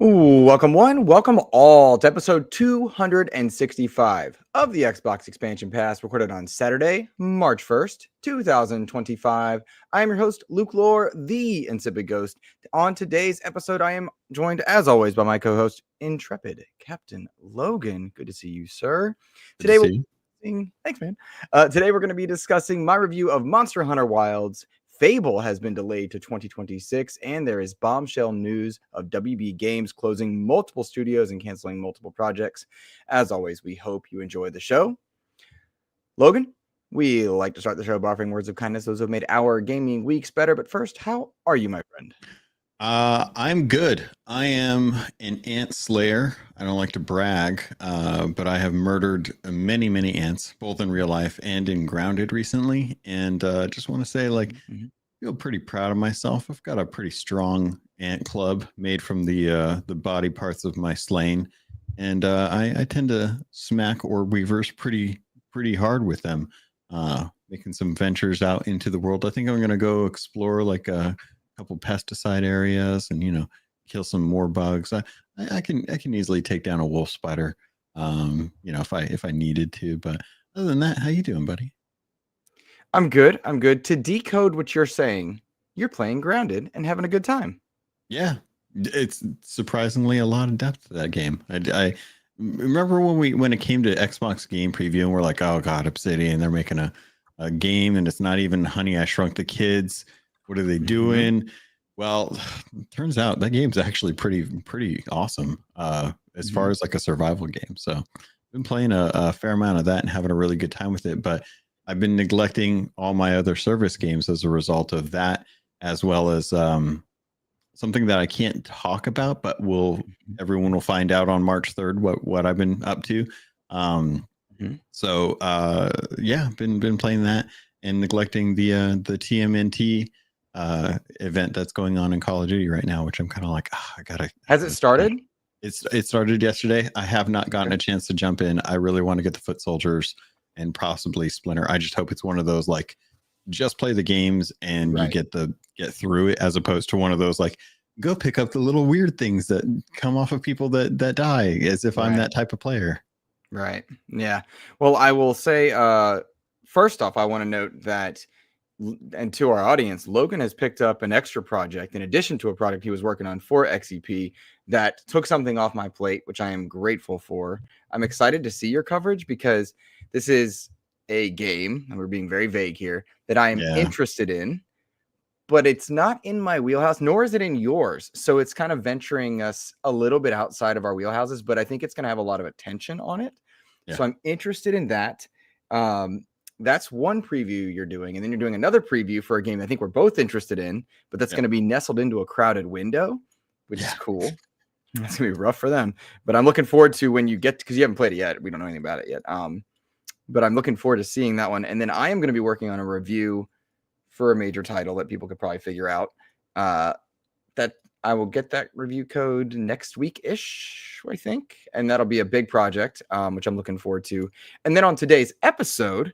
Ooh, welcome one, welcome all to episode 265 of the Xbox Expansion Pass, recorded on Saturday, March 1st, 2025. I am your host, Luke Lohr, the InsipidGhost. On today's episode, I am joined, as always, by my co-host, Intrepid Captain Logan. Good to see you, sir. Today, thanks, man. Today, we're going to be discussing my review of Monster Hunter Wilds. Fable has been delayed to 2026, and there is bombshell news of WB Games closing multiple studios and canceling multiple projects. As always, we hope you enjoy the show. Logan, we like to start the show by offering words of kindness, those who have made our gaming weeks better. But first, how are you, my friend? I'm good. I am an ant slayer. I don't like to brag, but I have murdered many, many ants, both in real life and in Grounded recently. And just want to say, I feel pretty proud of myself. I've got a pretty strong ant club made from the body parts of my slain, and I tend to smack orb weavers pretty hard with them. Making some ventures out into the world. I think I'm gonna go explore like a couple pesticide areas and kill some more bugs. I can easily take down a wolf spider, if I needed to. But other than that, how you doing, buddy? I'm good. To decode what you're saying, you're playing Grounded and having a good time. Yeah, it's surprisingly a lot of depth to that game. I remember when it came to Xbox Game Preview and we're like, oh god, Obsidian, they're making a game and it's not even Honey, I Shrunk the Kids. What are they doing? Well, turns out that game's actually pretty awesome as far as like a survival game. So I've been playing a fair amount of that and having a really good time with it. But I've been neglecting all my other service games as a result of that, as well as something that I can't talk about, but everyone will find out on March 3rd what I've been up to. So been playing that and neglecting the TMNT event that's going on in Call of Duty right now, which I'm kind of like, I gotta. Has it started? It started yesterday. I have not gotten a chance to jump in. I really want to get the Foot Soldiers and possibly Splinter. I just hope it's one of those like just play the games and you get through it, as opposed to one of those like go pick up the little weird things that come off of people that die, as if I'm that type of player. Right. Yeah. Well, I will say, first off, I want to note that, and to our audience, Logan has picked up an extra project in addition to a project he was working on for XEP that took something off my plate, which I am grateful for. I'm excited to see your coverage because this is a game, and we're being very vague here, that I am interested in, but it's not in my wheelhouse, nor is it in yours. So it's kind of venturing us a little bit outside of our wheelhouses, but I think it's going to have a lot of attention on it. Yeah. So I'm interested in that. That's one preview you're doing. And then you're doing another preview for a game I think we're both interested in, but that's going to be nestled into a crowded window, which is cool. That's going to be rough for them. But I'm looking forward to when you get, because you haven't played it yet. We don't know anything about it yet. But I'm looking forward to seeing that one. And then I am going to be working on a review for a major title that people could probably figure out. That I will get that review code next week-ish, I think. And that'll be a big project, which I'm looking forward to. And then on today's episode,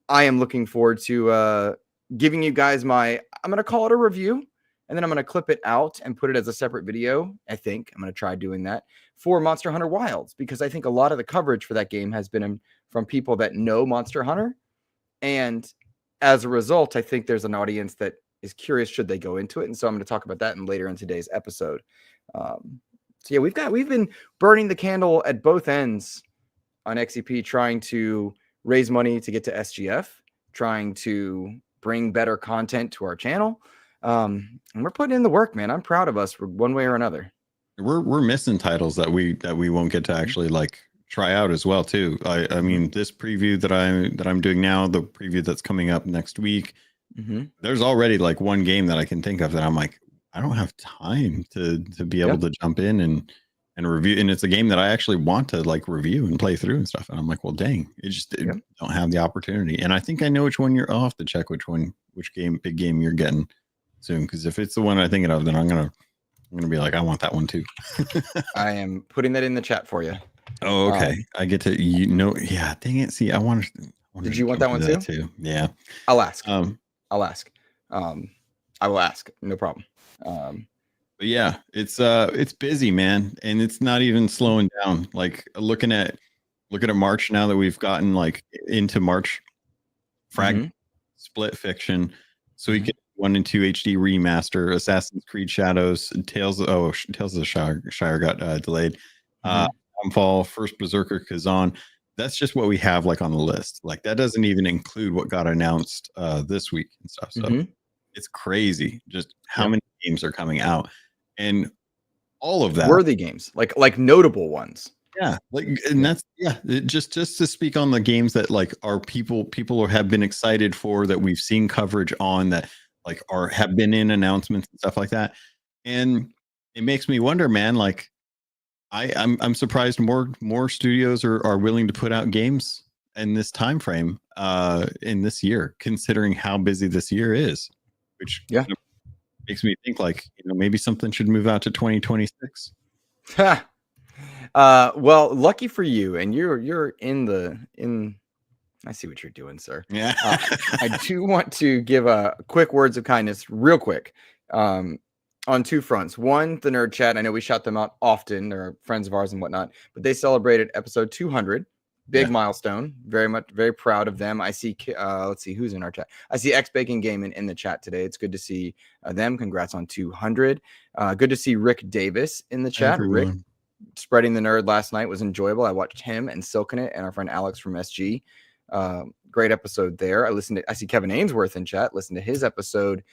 I am looking forward to giving you guys I'm going to call it a review, and then I'm going to clip it out and put it as a separate video. I think I'm going to try doing that for Monster Hunter Wilds, because I think a lot of the coverage for that game has been from people that know Monster Hunter. And as a result, I think there's an audience that is curious, should they go into it? And so I'm going to talk about that later in today's episode. So yeah, we've been burning the candle at both ends on XEP, trying to raise money to get to SGF, trying to bring better content to our channel. And we're putting in the work, man. I'm proud of us one way or another. We're missing titles that we won't get to actually like try out as well too. I mean, this preview that I'm doing now, the preview that's coming up next week, there's already like one game that I can think of that I'm like, I don't have time to be able to jump in and review, and it's a game that I actually want to like review and play through and stuff. And I'm like, well, dang, it just don't have the opportunity. And I think I know which one I'll have to check which big game you're getting soon. Because if it's the one I'm thinking of, then I'm gonna be like, I want that one too. I am putting that in the chat for you. Oh, okay. I get to yeah. Dang it. See, I wanted. Did you want that one too? Yeah. I'll ask. I will ask. No problem. But yeah, it's busy, man, and it's not even slowing down. Like looking at March now that we've gotten like into March, Frag Mm-hmm. Split Fiction, so we Mm-hmm. get 1 and 2 HD remaster, Assassin's Creed Shadows, Tales of the Shire got delayed. Uh Mm-hmm. Fall, First Berserker Kazan. That's just what we have like on the list. Like that doesn't even include what got announced this week and stuff. So Mm-hmm. it's crazy just how Yeah. many games are coming out. And all of that, Worthy games, like notable ones. yeah, like, and Yeah. that's just to speak on the games that like are people have been excited for, that we've seen coverage on, that like are have been in announcements and stuff like that. And it makes me wonder, man, like I'm surprised more studios are willing to put out games in this time frame in this year, considering how busy this year is, which Yeah. makes me think like, maybe something should move out to 2026. Well, lucky for you, and you're in. I see what you're doing, sir. Yeah. I do want to give a quick words of kindness, real quick, on two fronts. One, the Nerd Chat. I know we shout them out often; they're friends of ours and whatnot. But they celebrated episode 200, big Yeah. milestone. Very proud of them. I see. Let's see who's in our chat. I see X Bacon Gaming in the chat today. It's good to see them. Congrats on 200. Good to see Rick Davis in the chat. Everyone. Rick, spreading the nerd last night was enjoyable. I watched him and Silking It and our friend Alex from SG. Great episode there. I see Kevin Ainsworth in chat. Listened to his episode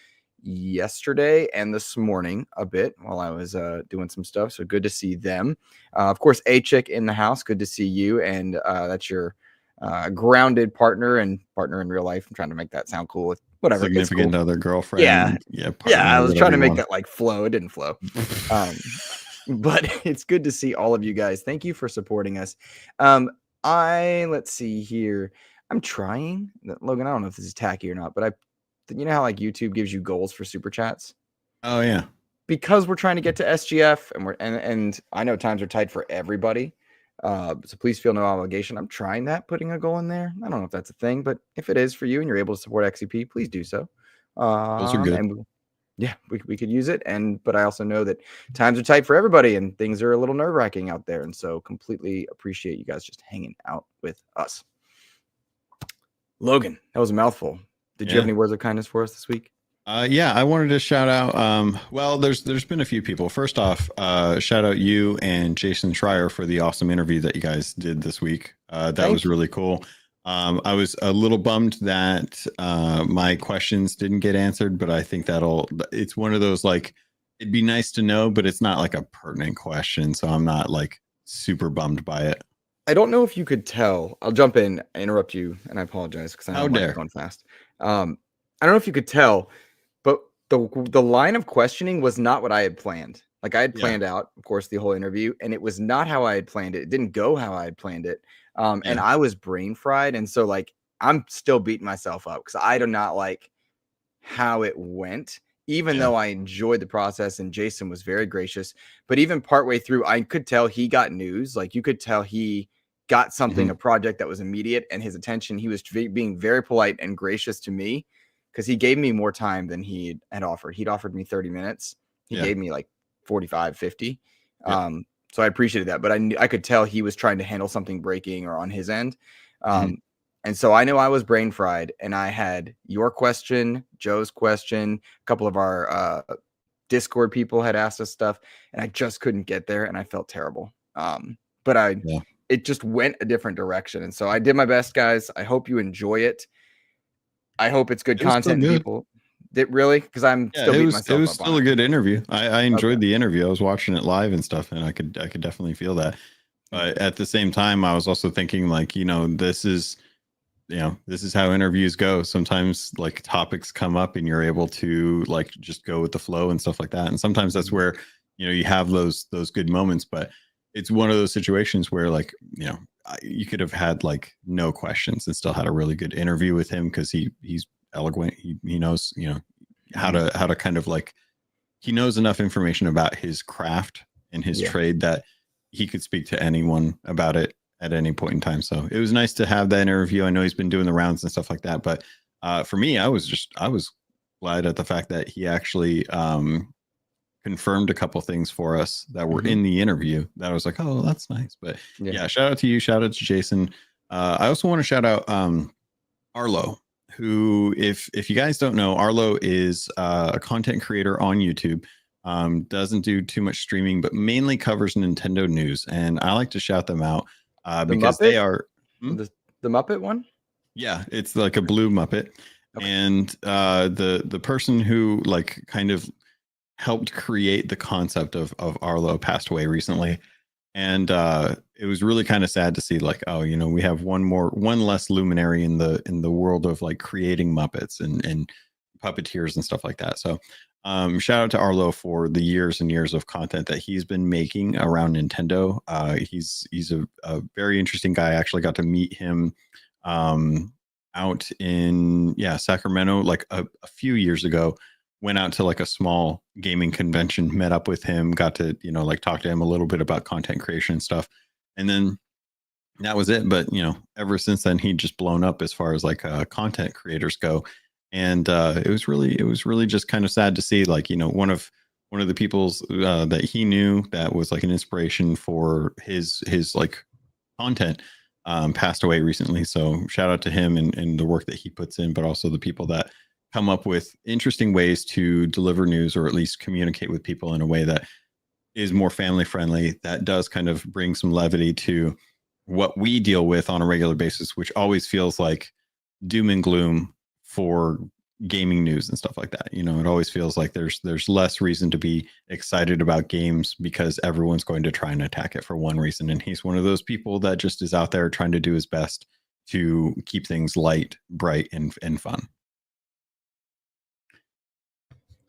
yesterday and this morning a bit while I was doing some stuff. So good to see them. Of course, A Chick in the house. Good to see you. And that's your grounded partner and partner in real life. I'm trying to make that sound cool with whatever. Significant cool. other girlfriend. Yeah. Partner, I was trying to make want. that like flow. It didn't flow. But it's good to see all of you guys. Thank you for supporting us. Let's see here. I'm trying, Logan. I don't know if this is tacky or not, but you know how like YouTube gives you goals for super chats? Oh yeah. Because we're trying to get to SGF and I know times are tight for everybody. So please feel no obligation. I'm trying that, putting a goal in there. I don't know if that's a thing, but if it is for you and you're able to support XEP, please do so. Those are good. And we could use it. But I also know that times are tight for everybody and things are a little nerve-wracking out there. And so completely appreciate you guys just hanging out with us. Logan, that was a mouthful. Did you have any words of kindness for us this week? Yeah, I wanted to shout out. Well, there's been a few people. First off, shout out you and Jason Schreier for the awesome interview that you guys did this week. That was really cool. I was a little bummed that my questions didn't get answered, but I think it's one of those like, it'd be nice to know, but it's not like a pertinent question. So I'm not like super bummed by it. I don't know if you could tell. I'll jump in, interrupt you, and I apologize because I know I'm going fast. I don't know if you could tell, but the line of questioning was not what I had planned. Like I had planned out, of course, the whole interview, and it was not how I had planned it. It didn't go how I had planned it. And I was brain fried. And so like I'm still beating myself up because I do not like how it went, even though I enjoyed the process and Jason was very gracious. But even partway through, I could tell he got news. Like you could tell he got something, a project that was immediate and his attention. He was being very polite and gracious to me because he gave me more time than he had offered. He'd offered me 30 minutes. He gave me like 45, 50. So I appreciated that, but I could tell he was trying to handle something breaking or on his end. And so I know I was brain fried and I had your question, Joe's question, a couple of our Discord people had asked us stuff and I just couldn't get there and I felt terrible. But it just went a different direction. And so I did my best, guys. I hope you enjoy it. I hope it's good content. People really, because I'm still beating myself up. It was still a good interview. I enjoyed the interview. I was watching it live and stuff, and I could definitely feel that. But at the same time, I was also thinking like, this is how interviews go. Sometimes like topics come up and you're able to like just go with the flow and stuff like that. And sometimes that's where, you have those good moments, but it's one of those situations where like, you could have had like no questions and still had a really good interview with him because he's eloquent. He knows, how to kind of like, he knows enough information about his craft and his trade that he could speak to anyone about it at any point in time. So it was nice to have that interview. I know he's been doing the rounds and stuff like that, but for me, I was glad at the fact that he actually confirmed a couple things for us that were in the interview that I was like, oh, that's nice. But yeah, shout out to you. Shout out to Jason. I also want to shout out Arlo, who, if you guys don't know, Arlo is a content creator on YouTube. Doesn't do too much streaming, but mainly covers Nintendo news. And I like to shout them out because Muppet? they are the Muppet one. Yeah, it's like a blue Muppet. Okay. And the person who like kind of helped create the concept of Arlo passed away recently. And it was really kind of sad to see, like, oh, you know, we have one less luminary in the world of like creating Muppets and puppeteers and stuff like that. So shout out to Arlo for the years and years of content that he's been making around Nintendo. He's a very interesting guy. I actually got to meet him out in Sacramento like a few years ago. Went out to like a small gaming convention, met up with him, got to, you know, like talk to him a little bit about content creation and stuff. And then that was it. But, you know, ever since then, he just blown up as far as like content creators go. And it was really just kind of sad to see, like, you know, one of the people's that he knew that was like an inspiration for his like content passed away recently. So shout out to him and the work that he puts in, but also the people that come up with interesting ways to deliver news, or at least communicate with people in a way that is more family friendly, that does kind of bring some levity to what we deal with on a regular basis, which always feels like doom and gloom for gaming news and stuff like that. You know, it always feels like there's less reason to be excited about games because everyone's going to try and attack it for one reason. And he's one of those people that just is out there trying to do his best to keep things light, bright, and fun.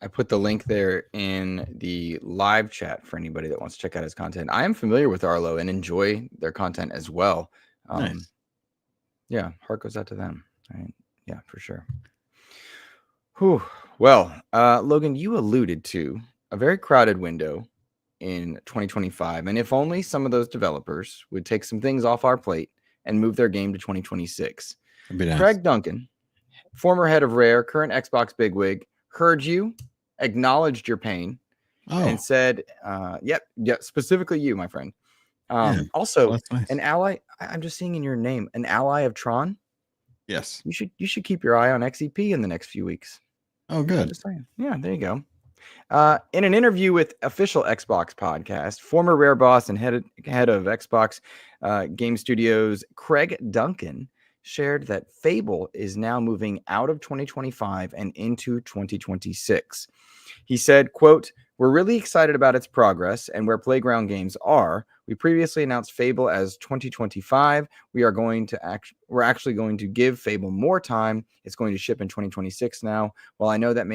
I put the link there in the live chat for anybody that wants to check out his content. I am familiar with Arlo and enjoy their content as well. Nice. Yeah, heart goes out to them. Right? Yeah, for sure. Whew. Well, Logan, you alluded to a very crowded window in 2025. And if only some of those developers would take some things off our plate and move their game to 2026. Nice. Craig Duncan, former head of Rare, current Xbox bigwig, heard you, acknowledged your pain, and said, yep, specifically you, my friend. Also, nice. An ally, I'm just seeing in your name, an ally of Tron. Yes. You should keep your eye on XEP in the next few weeks. Oh, good. Just saying. Yeah, there you go. In an interview with Official Xbox Podcast, former Rare boss and head of Xbox Game Studios, Craig Duncan, shared that Fable is now moving out of 2025 and into 2026. He said, quote, "We're really excited about its progress and where Playground Games are. We previously announced Fable as 2025. We're actually going to give Fable more time. It's going to ship in 2026 now. While I know that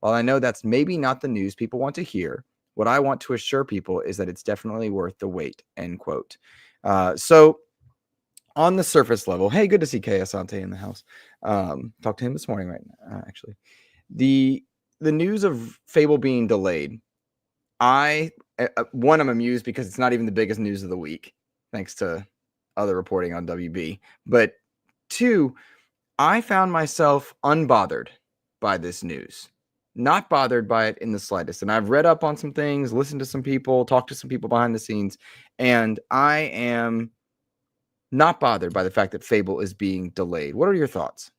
while I know that's maybe not the news people want to hear, what I want to assure people is that it's definitely worth the wait," end quote. So on the surface level, hey, good to see Kay Asante in the house. Talked to him this morning, right now, actually. The news of Fable being delayed, I'm amused because it's not even the biggest news of the week, thanks to other reporting on WB. But two, I found myself unbothered by this news. Not bothered by it in the slightest. And I've read up on some things, listened to some people, talked to some people behind the scenes, and I am not bothered by the fact that Fable is being delayed. What are your thoughts?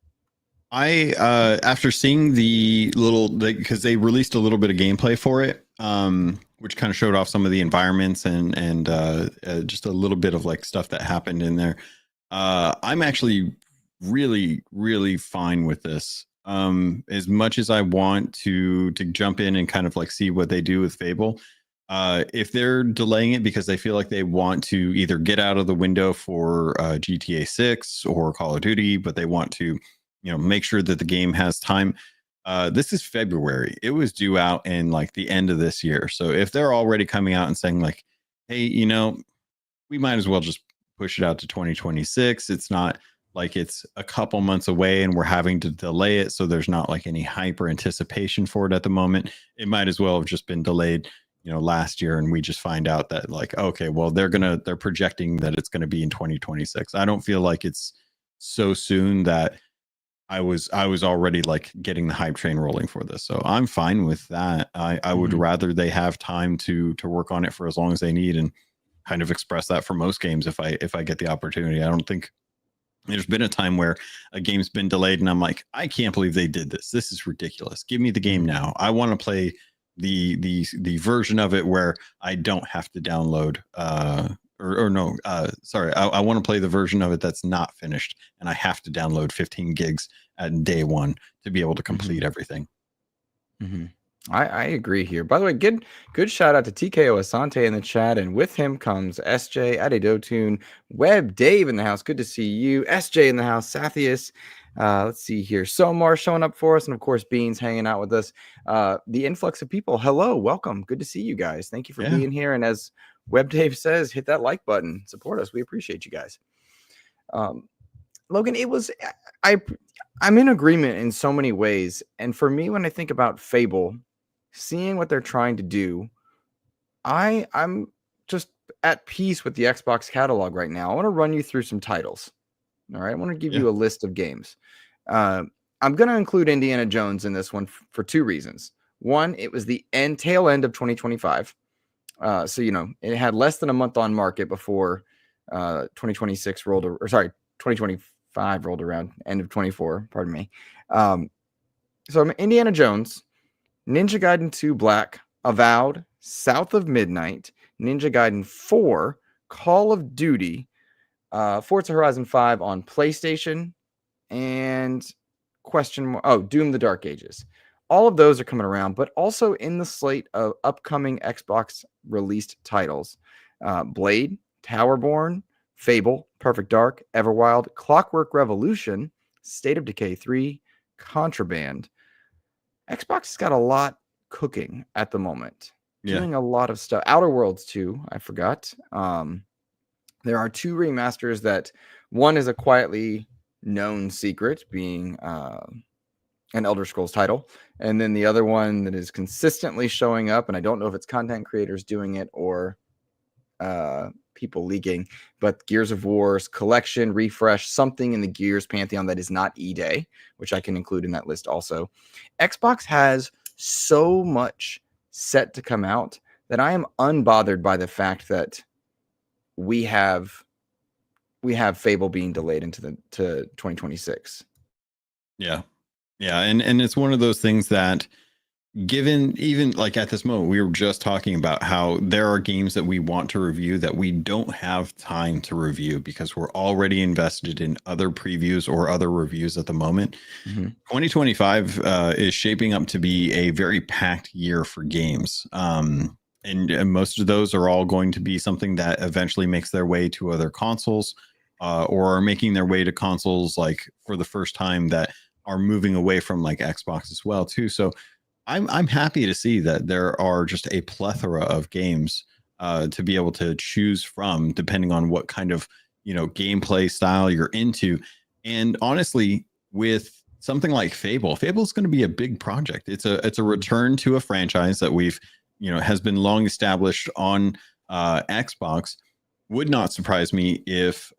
I after seeing because they released a little bit of gameplay for it, which kind of showed off some of the environments and just a little bit of like stuff that happened in there. I'm actually really, really fine with this. As much as I want to jump in and kind of like see what they do with Fable, if they're delaying it because they feel like they want to either get out of the window for GTA 6 or Call of Duty, but they want to, you know, make sure that the game has time. This is February. It was due out in like the end of this year. So if they're already coming out and saying like, hey, you know, we might as well just push it out to 2026. It's not like it's a couple months away and we're having to delay it. So there's not like any hyper anticipation for it at the moment. It might as well have just been delayed, you know, last year. And we just find out that like, okay, well, they're projecting that it's going to be in 2026. I don't feel like it's so soon that I was already like getting the hype train rolling for this. So I'm fine with that. I would rather they have time to work on it for as long as they need, and kind of express that for most games if I get the opportunity. I don't think there's been a time where a game's been delayed and I'm like, I can't believe they did this. This is ridiculous. Give me the game now. I want to play the version of it where I don't have to download sorry, I want to play the version of it that's not finished and I have to download 15 gigs at day one to be able to complete everything. I agree here. By the way, good shout out to TKO Asante in the chat, and with him comes SJ, Adedotune, Web, Dave in the house. Good to see you. SJ in the house, Sathius. Let's see here. Somar showing up for us, and of course, Beans hanging out with us. The influx of people. Hello, welcome. Good to see you guys. Thank you for being here. And as Web Dave says, hit that like button. Support us. We appreciate you guys. Logan, I'm in agreement in so many ways. And for me, when I think about Fable, seeing what they're trying to do, I'm just at peace with the Xbox catalog right now. I want to run you through some titles. All right. I want to give you a list of games. I'm going to include Indiana Jones in this one for two reasons. One, it was the tail end of 2025. So, it had less than a month on market before 2026 rolled, or sorry, 2025 rolled around, end of 24, pardon me. So I'm Indiana Jones, Ninja Gaiden 2 Black, Avowed, South of Midnight, Ninja Gaiden 4, Call of Duty, Forza Horizon 5 on PlayStation, and Doom the Dark Ages. All of those are coming around, but also in the slate of upcoming Xbox released titles. Blade, Towerborn, Fable, Perfect Dark, Everwild, Clockwork Revolution, State of Decay 3, Contraband. Xbox has got a lot cooking at the moment. Doing a lot of stuff. Outer Worlds 2, I forgot. There are two remasters that one is a quietly known secret, being an Elder Scrolls title, and then the other one that is consistently showing up, and I don't know if it's content creators doing it or people leaking, but Gears of War's collection refresh, something in the Gears pantheon that is not E-Day, which I can include in that list also. Xbox has so much set to come out that I am unbothered by the fact that we have Fable being delayed to 2026. Yeah, and it's one of those things that, given even like at this moment, we were just talking about how there are games that we want to review that we don't have time to review because we're already invested in other previews or other reviews at the moment. 2025 is shaping up to be a very packed year for games. And most of those are all going to be something that eventually makes their way to other consoles or are making their way to consoles like for the first time that are moving away from like Xbox as well too. So I'm happy to see that there are just a plethora of games to be able to choose from, depending on what kind of gameplay style you're into. And honestly, with something like Fable is going to be a big project. It's a return to a franchise that we've has been long established on Xbox. Would not surprise me if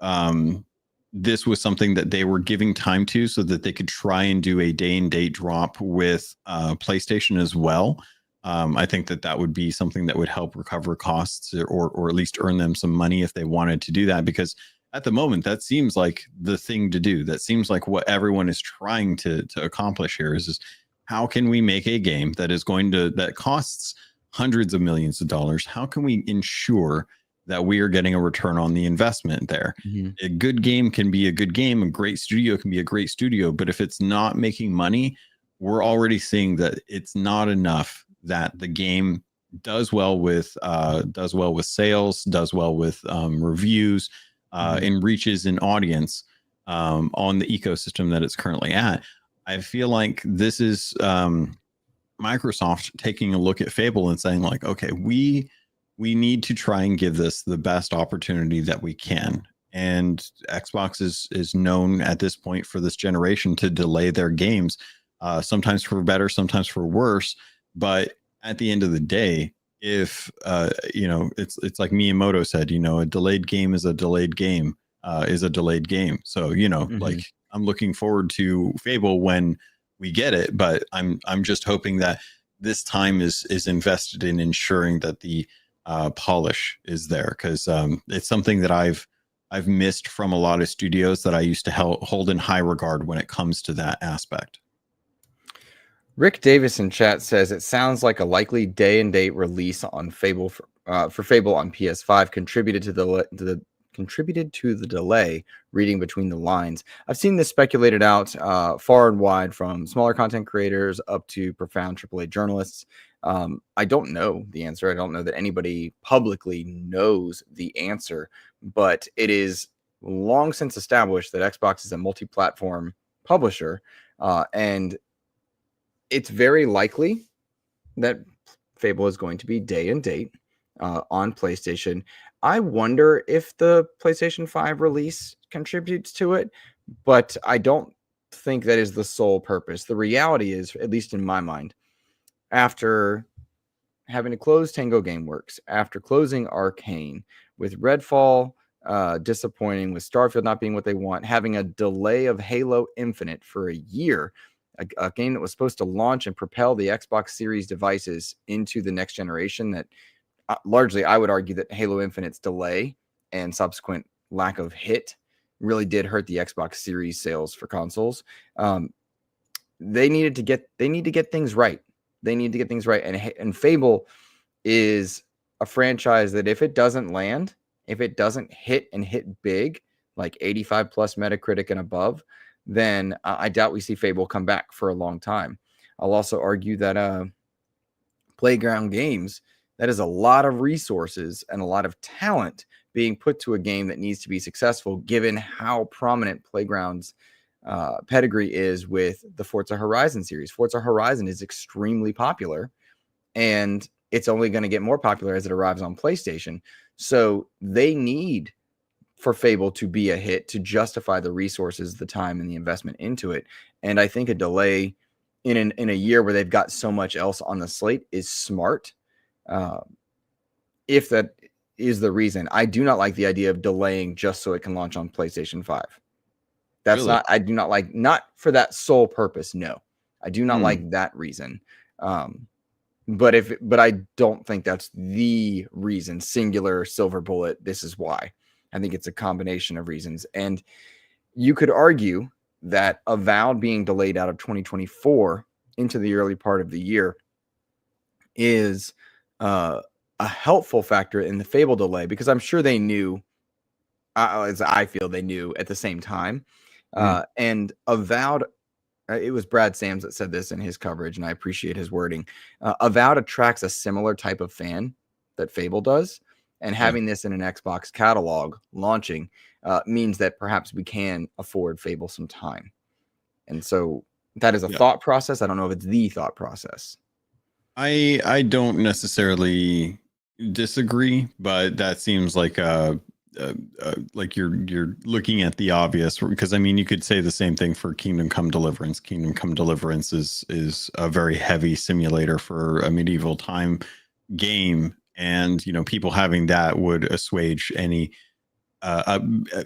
this was something that they were giving time to so that they could try and do a day and date drop with PlayStation as well. I think that would be something that would help recover costs or at least earn them some money if they wanted to do that, because at the moment that seems like the thing to do. That seems like what everyone is trying to accomplish here is how can we make a game that costs hundreds of millions of dollars? How can we ensure that we are getting a return on the investment there? A good game can be a good game. A great studio can be a great studio. But if it's not making money, we're already seeing that it's not enough that the game does well with sales, does well with reviews, and reaches an audience on the ecosystem that it's currently at. I feel like this is Microsoft taking a look at Fable and saying like, okay, we need to try and give this the best opportunity that we can. And Xbox is known at this point for this generation to delay their games, sometimes for better, sometimes for worse. But at the end of the day, if it's like Miyamoto said, a delayed game is a delayed game is a delayed game. So like I'm looking forward to Fable when we get it, but I'm just hoping that this time is invested in ensuring that the polish is there, because it's something that I've missed from a lot of studios that I used to hold in high regard when it comes to that aspect. Rick Davis in chat says it sounds like a likely day and date release on Fable for Fable on PS5 contributed to the delay. Reading between the lines, I've seen this speculated out far and wide, from smaller content creators up to profound AAA journalists. I don't know the answer. I don't know that anybody publicly knows the answer, but it is long since established that Xbox is a multi-platform publisher, and it's very likely that Fable is going to be day and date on PlayStation. I wonder if the PlayStation 5 release contributes to it, but I don't think that is the sole purpose. The reality is, at least in my mind, after having to close Tango Gameworks, after closing Arcane, with Redfall disappointing, with Starfield not being what they want, having a delay of Halo Infinite for a year, a game that was supposed to launch and propel the Xbox Series devices into the next generation, that largely I would argue that Halo Infinite's delay and subsequent lack of hit really did hurt the Xbox Series sales for consoles. They need to get things right. They need to get things right. And Fable is a franchise that if it doesn't land, if it doesn't hit and hit big, like 85 plus Metacritic and above, then I doubt we see Fable come back for a long time. I'll also argue that Playground Games, that is a lot of resources and a lot of talent being put to a game that needs to be successful, given how prominent Playground's pedigree is with the Forza Horizon series. Forza Horizon is extremely popular, and it's only going to get more popular as it arrives on PlayStation. So they need for Fable to be a hit to justify the resources, the time, and the investment into it. And I think a delay in a year where they've got so much else on the slate is smart. If that is the reason. I do not like the idea of delaying just so it can launch on PlayStation 5. That's Really? I do not like, not for that sole purpose. No, I do not like that reason. But I don't think that's the reason, singular silver bullet. This is why. I think it's a combination of reasons. And you could argue that Avowed being delayed out of 2024 into the early part of the year is a helpful factor in the Fable delay, because I'm sure they knew, as I feel they knew at the same time. And Avowed, it was Brad Sams that said this in his coverage, and I appreciate his wording. Avowed attracts a similar type of fan that Fable does, and having this in an Xbox catalog launching means that perhaps we can afford Fable some time. And so that is a thought process. I don't know if it's the thought process. I don't necessarily disagree, but that seems like you're looking at the obvious, because I mean, you could say the same thing for Kingdom Come Deliverance. Kingdom Come Deliverance is a very heavy simulator for a medieval time game, and you know, people having that would assuage any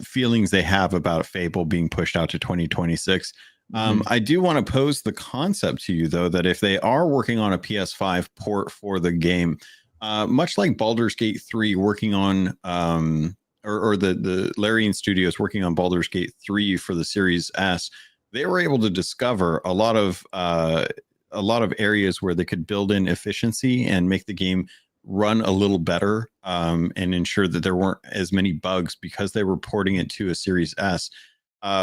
feelings they have about Fable being pushed out to 2026. I do want to pose the concept to you, though, that if they are working on a PS5 port for the game, much like Baldur's Gate 3 working on or the Larian Studios working on Baldur's Gate 3 for the Series S, they were able to discover a lot of areas where they could build in efficiency and make the game run a little better, and ensure that there weren't as many bugs because they were porting it to a Series S.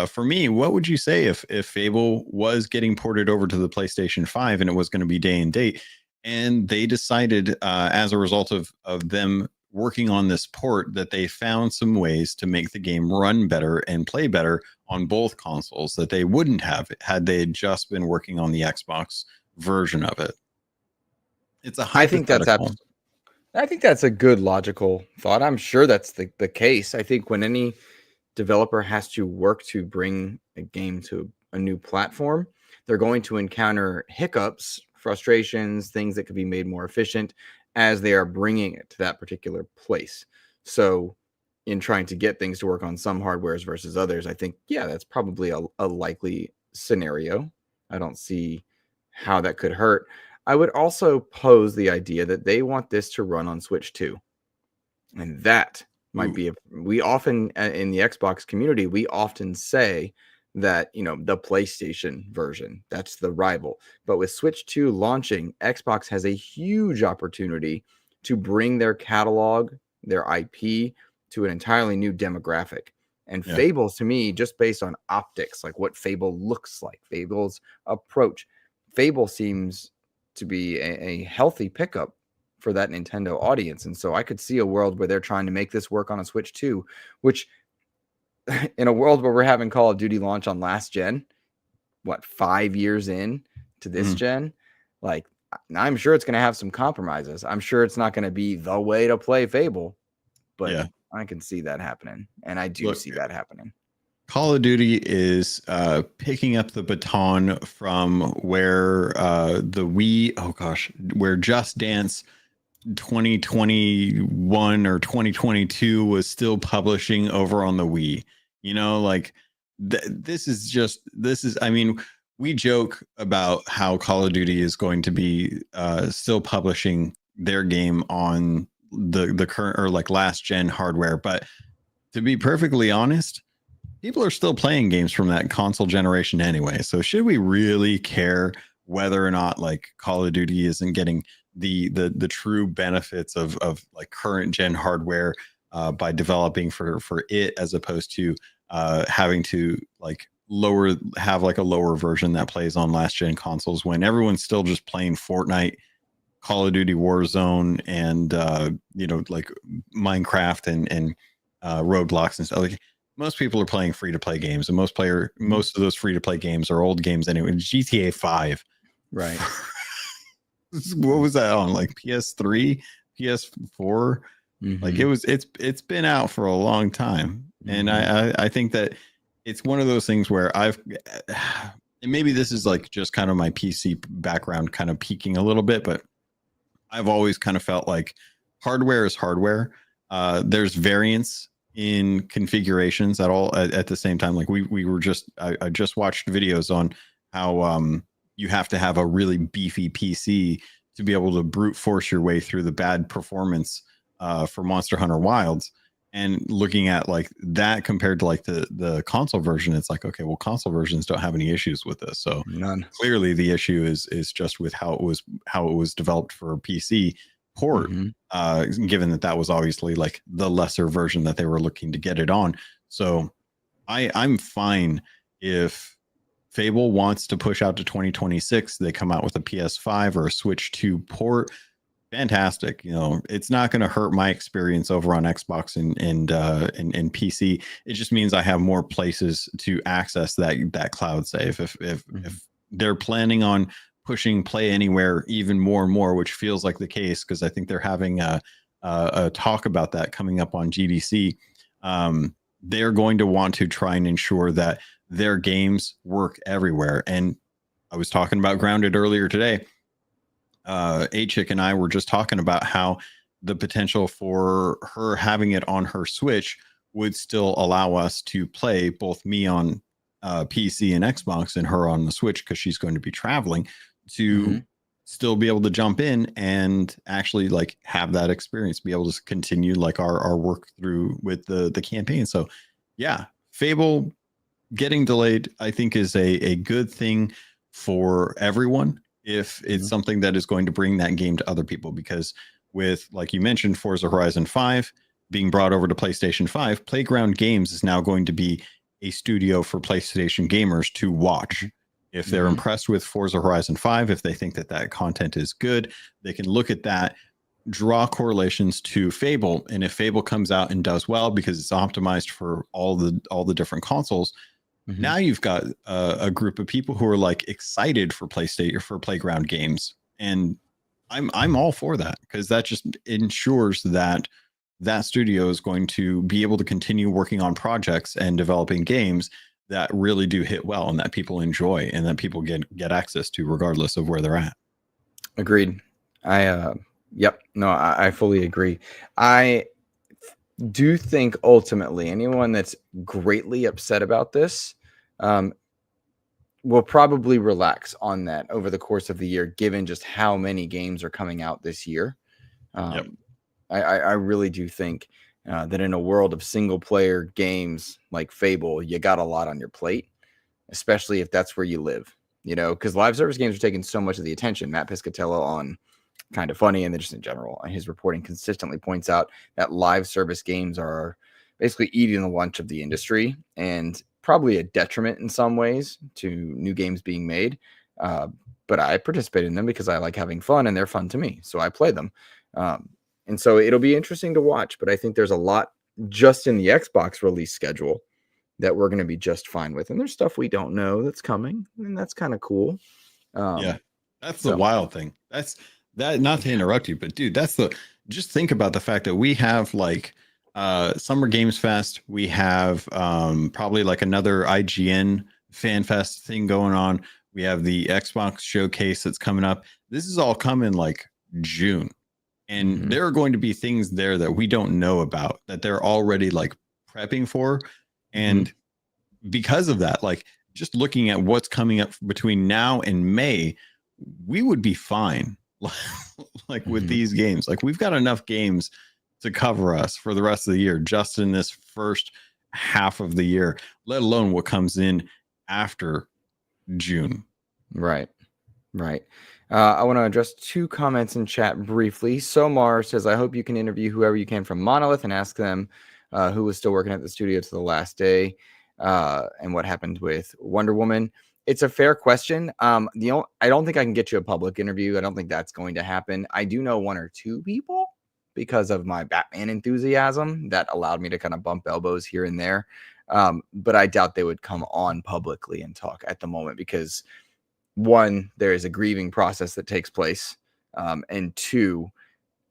For me, what would you say if Fable was getting ported over to the PlayStation 5 and it was going to be day and date, and they decided, as a result of them working on this port, that they found some ways to make the game run better and play better on both consoles that they wouldn't have had they had just been working on the Xbox version of it? It's a hypothetical. I think that's a good logical thought. I'm sure that's the case. I think when any developer has to work to bring a game to a new platform, they're going to encounter hiccups, frustrations, things that could be made more efficient as they are bringing it to that particular place. So, in trying to get things to work on some hardwares versus others, I think, yeah, that's probably a likely scenario. I don't see how that could hurt. I would also pose the idea that they want this to run on Switch 2. And that might be we often in the Xbox community, we often say that, the PlayStation version, that's the rival. But with Switch 2 launching, Xbox has a huge opportunity to bring their catalog, their IP to an entirely new demographic. And Fable, to me, just based on optics, like what Fable looks like, Fable's approach, Fable seems to be a healthy pickup for that Nintendo audience. And so I could see a world where they're trying to make this work on a Switch 2, which in a world where we're having Call of Duty launch on last gen, 5 years in to this gen, like, I'm sure it's going to have some compromises. I'm sure it's not going to be the way to play Fable, but I can see that happening. And I do see that happening. Call of Duty is picking up the baton from where the Wii, where Just Dance 2021 or 2022 was still publishing over on the Wii. This is, I mean, we joke about how Call of Duty is going to be still publishing their game on the current or like last gen hardware. But to be perfectly honest, people are still playing games from that console generation anyway. So should we really care whether or not like Call of Duty isn't getting the true benefits of like current gen hardware by developing for it, as opposed to having to like have like a lower version that plays on last gen consoles when everyone's still just playing Fortnite, Call of Duty Warzone, and like Minecraft and Roblox and stuff. Like, most people are playing free to play games, and most of those free to play games are old games anyway. GTA 5, right? What was that on, like PS3, PS4? Like it's been out for a long time. And I think that it's one of those things where and maybe this is like just kind of my PC background kind of peaking a little bit, but I've always kind of felt like hardware is hardware. There's variance in configurations at the same time. Like I just watched videos on how you have to have a really beefy PC to be able to brute force your way through the bad performance for Monster Hunter Wilds. And looking at like that compared to like the console version, it's like, okay, well, console versions don't have any issues with this. So none. Clearly the issue is just with how it was developed for a PC port, given that was obviously like the lesser version that they were looking to get it on. So I'm fine if Fable wants to push out to 2026, they come out with a PS5 or a Switch 2 port. Fantastic. It's not going to hurt my experience over on Xbox and PC. It just means I have more places to access that cloud save. If they're planning on pushing Play Anywhere even more and more, which feels like the case, because I think they're having a talk about that coming up on GDC. They're going to want to try and ensure that their games work everywhere. And I was talking about Grounded earlier today. A-Chick and I were just talking about how the potential for her having it on her Switch would still allow us to play, both me on PC and Xbox and her on the Switch, because she's going to be traveling, to still be able to jump in and actually like have that experience, be able to continue like our work through with the campaign. So yeah, Fable getting delayed, I think, is a good thing for everyone if it's something that is going to bring that game to other people. Because with, like you mentioned, Forza Horizon 5 being brought over to PlayStation 5, Playground Games is now going to be a studio for PlayStation gamers to watch. If they're impressed with Forza Horizon 5, if they think that content is good, they can look at that, draw correlations to Fable. And if Fable comes out and does well because it's optimized for all the different consoles, now you've got a group of people who are like excited for PlayStation, for Playground Games. And I'm all for that, because that just ensures that studio is going to be able to continue working on projects and developing games that really do hit well and that people enjoy and that people get access to regardless of where they're at. Agreed. I fully agree. do think ultimately anyone that's greatly upset about this will probably relax on that over the course of the year, given just how many games are coming out this year. Yep. I really do think that in a world of single player games like Fable, you got a lot on your plate, especially if that's where you live, because live service games are taking so much of the attention. Matt Piscatello on Kind of Funny, and then just in general, his reporting consistently points out that live service games are basically eating the lunch of the industry and probably a detriment in some ways to new games being made. But I participate in them because I like having fun and they're fun to me. So I play them. And so it'll be interesting to watch, but I think there's a lot just in the Xbox release schedule that we're going to be just fine with. And there's stuff we don't know that's coming, and that's kind of cool. Yeah, that's the wild thing. That's that, not to interrupt you, but dude, just think about the fact that we have like Summer Games Fest. We have probably like another IGN Fan Fest thing going on. We have the Xbox showcase that's coming up. This is all coming like June. And there are going to be things there that we don't know about that they're already like prepping for. And because of that, like just looking at what's coming up between now and May, we would be fine. Like with these games, like we've got enough games to cover us for the rest of the year, just in this first half of the year, let alone what comes in after June. Right. I want to address 2 comments in chat briefly. Somar says, I hope you can interview whoever you can from Monolith and ask them who was still working at the studio to the last day and what happened with Wonder Woman. It's a fair question. I don't think I can get you a public interview. I don't think that's going to happen. I do know 1 or 2 people because of my Batman enthusiasm that allowed me to kind of bump elbows here and there. But I doubt they would come on publicly and talk at the moment because 1, there is a grieving process that takes place. And 2,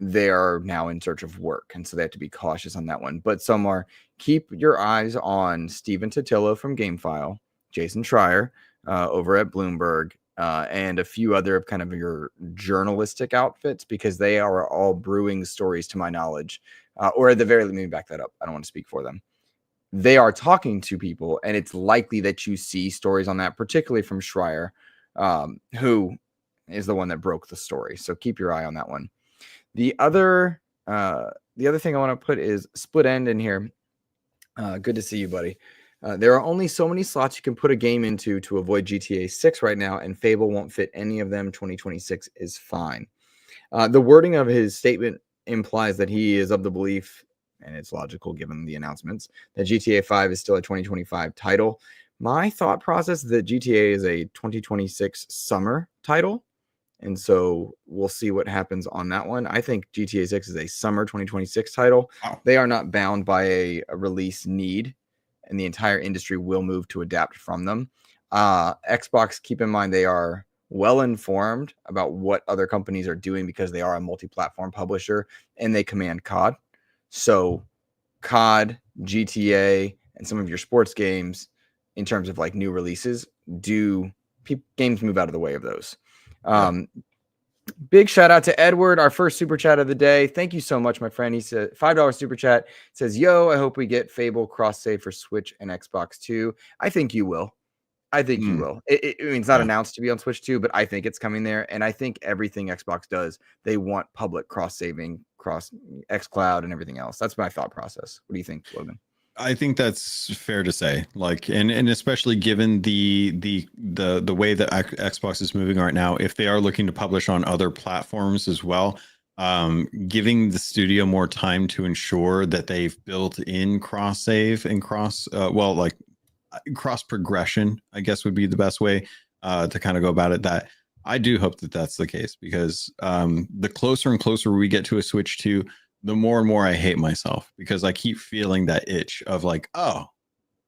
they are now in search of work. And so they have to be cautious on that one. But Somar, keep your eyes on Steven Totillo from GameFile, Jason Schreier over at Bloomberg, and a few other kind of your journalistic outfits, because they are all brewing stories to my knowledge, or at the very least, let me back that up. I don't want to speak for them. They are talking to people, and it's likely that you see stories on that, particularly from Schreier, who is the one that broke the story. So keep your eye on that one. The other thing I want to put is Split End in here. Good to see you, buddy. There are only so many slots you can put a game into to avoid GTA 6 right now, and Fable won't fit any of them. 2026 is fine. The wording of his statement implies that he is of the belief, and it's logical given the announcements, that GTA 5 is still a 2025 title. My thought process is that GTA is a 2026 summer title, and so we'll see what happens on that one. I think GTA 6 is a summer 2026 title. Wow. They are not bound by a release need, and the entire industry will move to adapt from them. Xbox, keep in mind, they are well informed about what other companies are doing because they are a multi-platform publisher and they command COD. So COD, GTA, and some of your sports games, in terms of like new releases, games move out of the way of those. Big shout out to Edward, our first super chat of the day. Thank you so much, my friend. He said $5 super chat. Says, yo, I hope we get Fable cross save for Switch and Xbox 2. I think you will. I think you will. It's not announced to be on Switch 2, but I think it's coming there. And I think everything Xbox does, they want public cross saving, cross xCloud and everything else. That's my thought process. What do you think, Logan? I think that's fair to say. Like, and especially given the way that Xbox is moving right now, if they are looking to publish on other platforms as well, giving the studio more time to ensure that they've built in cross save and cross progression, I guess would be the best way to kind of go about it. That I do hope that that's the case, because the closer and closer we get to a Switch 2, the more and more I hate myself, because I keep feeling that itch of like, oh,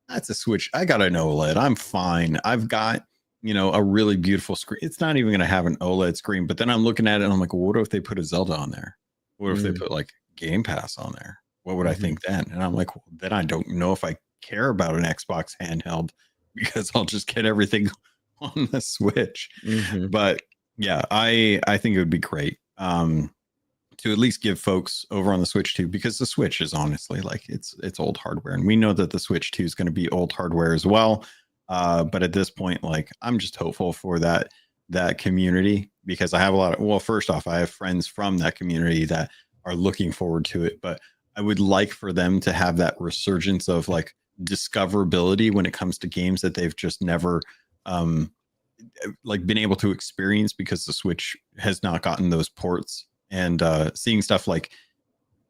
that's a Switch. I got an OLED. I'm fine. I've got, a really beautiful screen. It's not even going to have an OLED screen. But then I'm looking at it and I'm like, well, what if they put a Zelda on there? What if they put like Game Pass on there? What would I think then? And I'm like, well, then I don't know if I care about an Xbox handheld, because I'll just get everything on the Switch. But yeah, I think it would be great. to at least give folks over on the Switch 2, because the Switch is honestly like it's old hardware, and we know that the Switch 2 is going to be old hardware as well. But at this point, like I'm just hopeful for that community, because I have a lot of, well, first off, I have friends from that community that are looking forward to it, but I would like for them to have that resurgence of like discoverability when it comes to games that they've just never like been able to experience, because the Switch has not gotten those ports. And seeing stuff like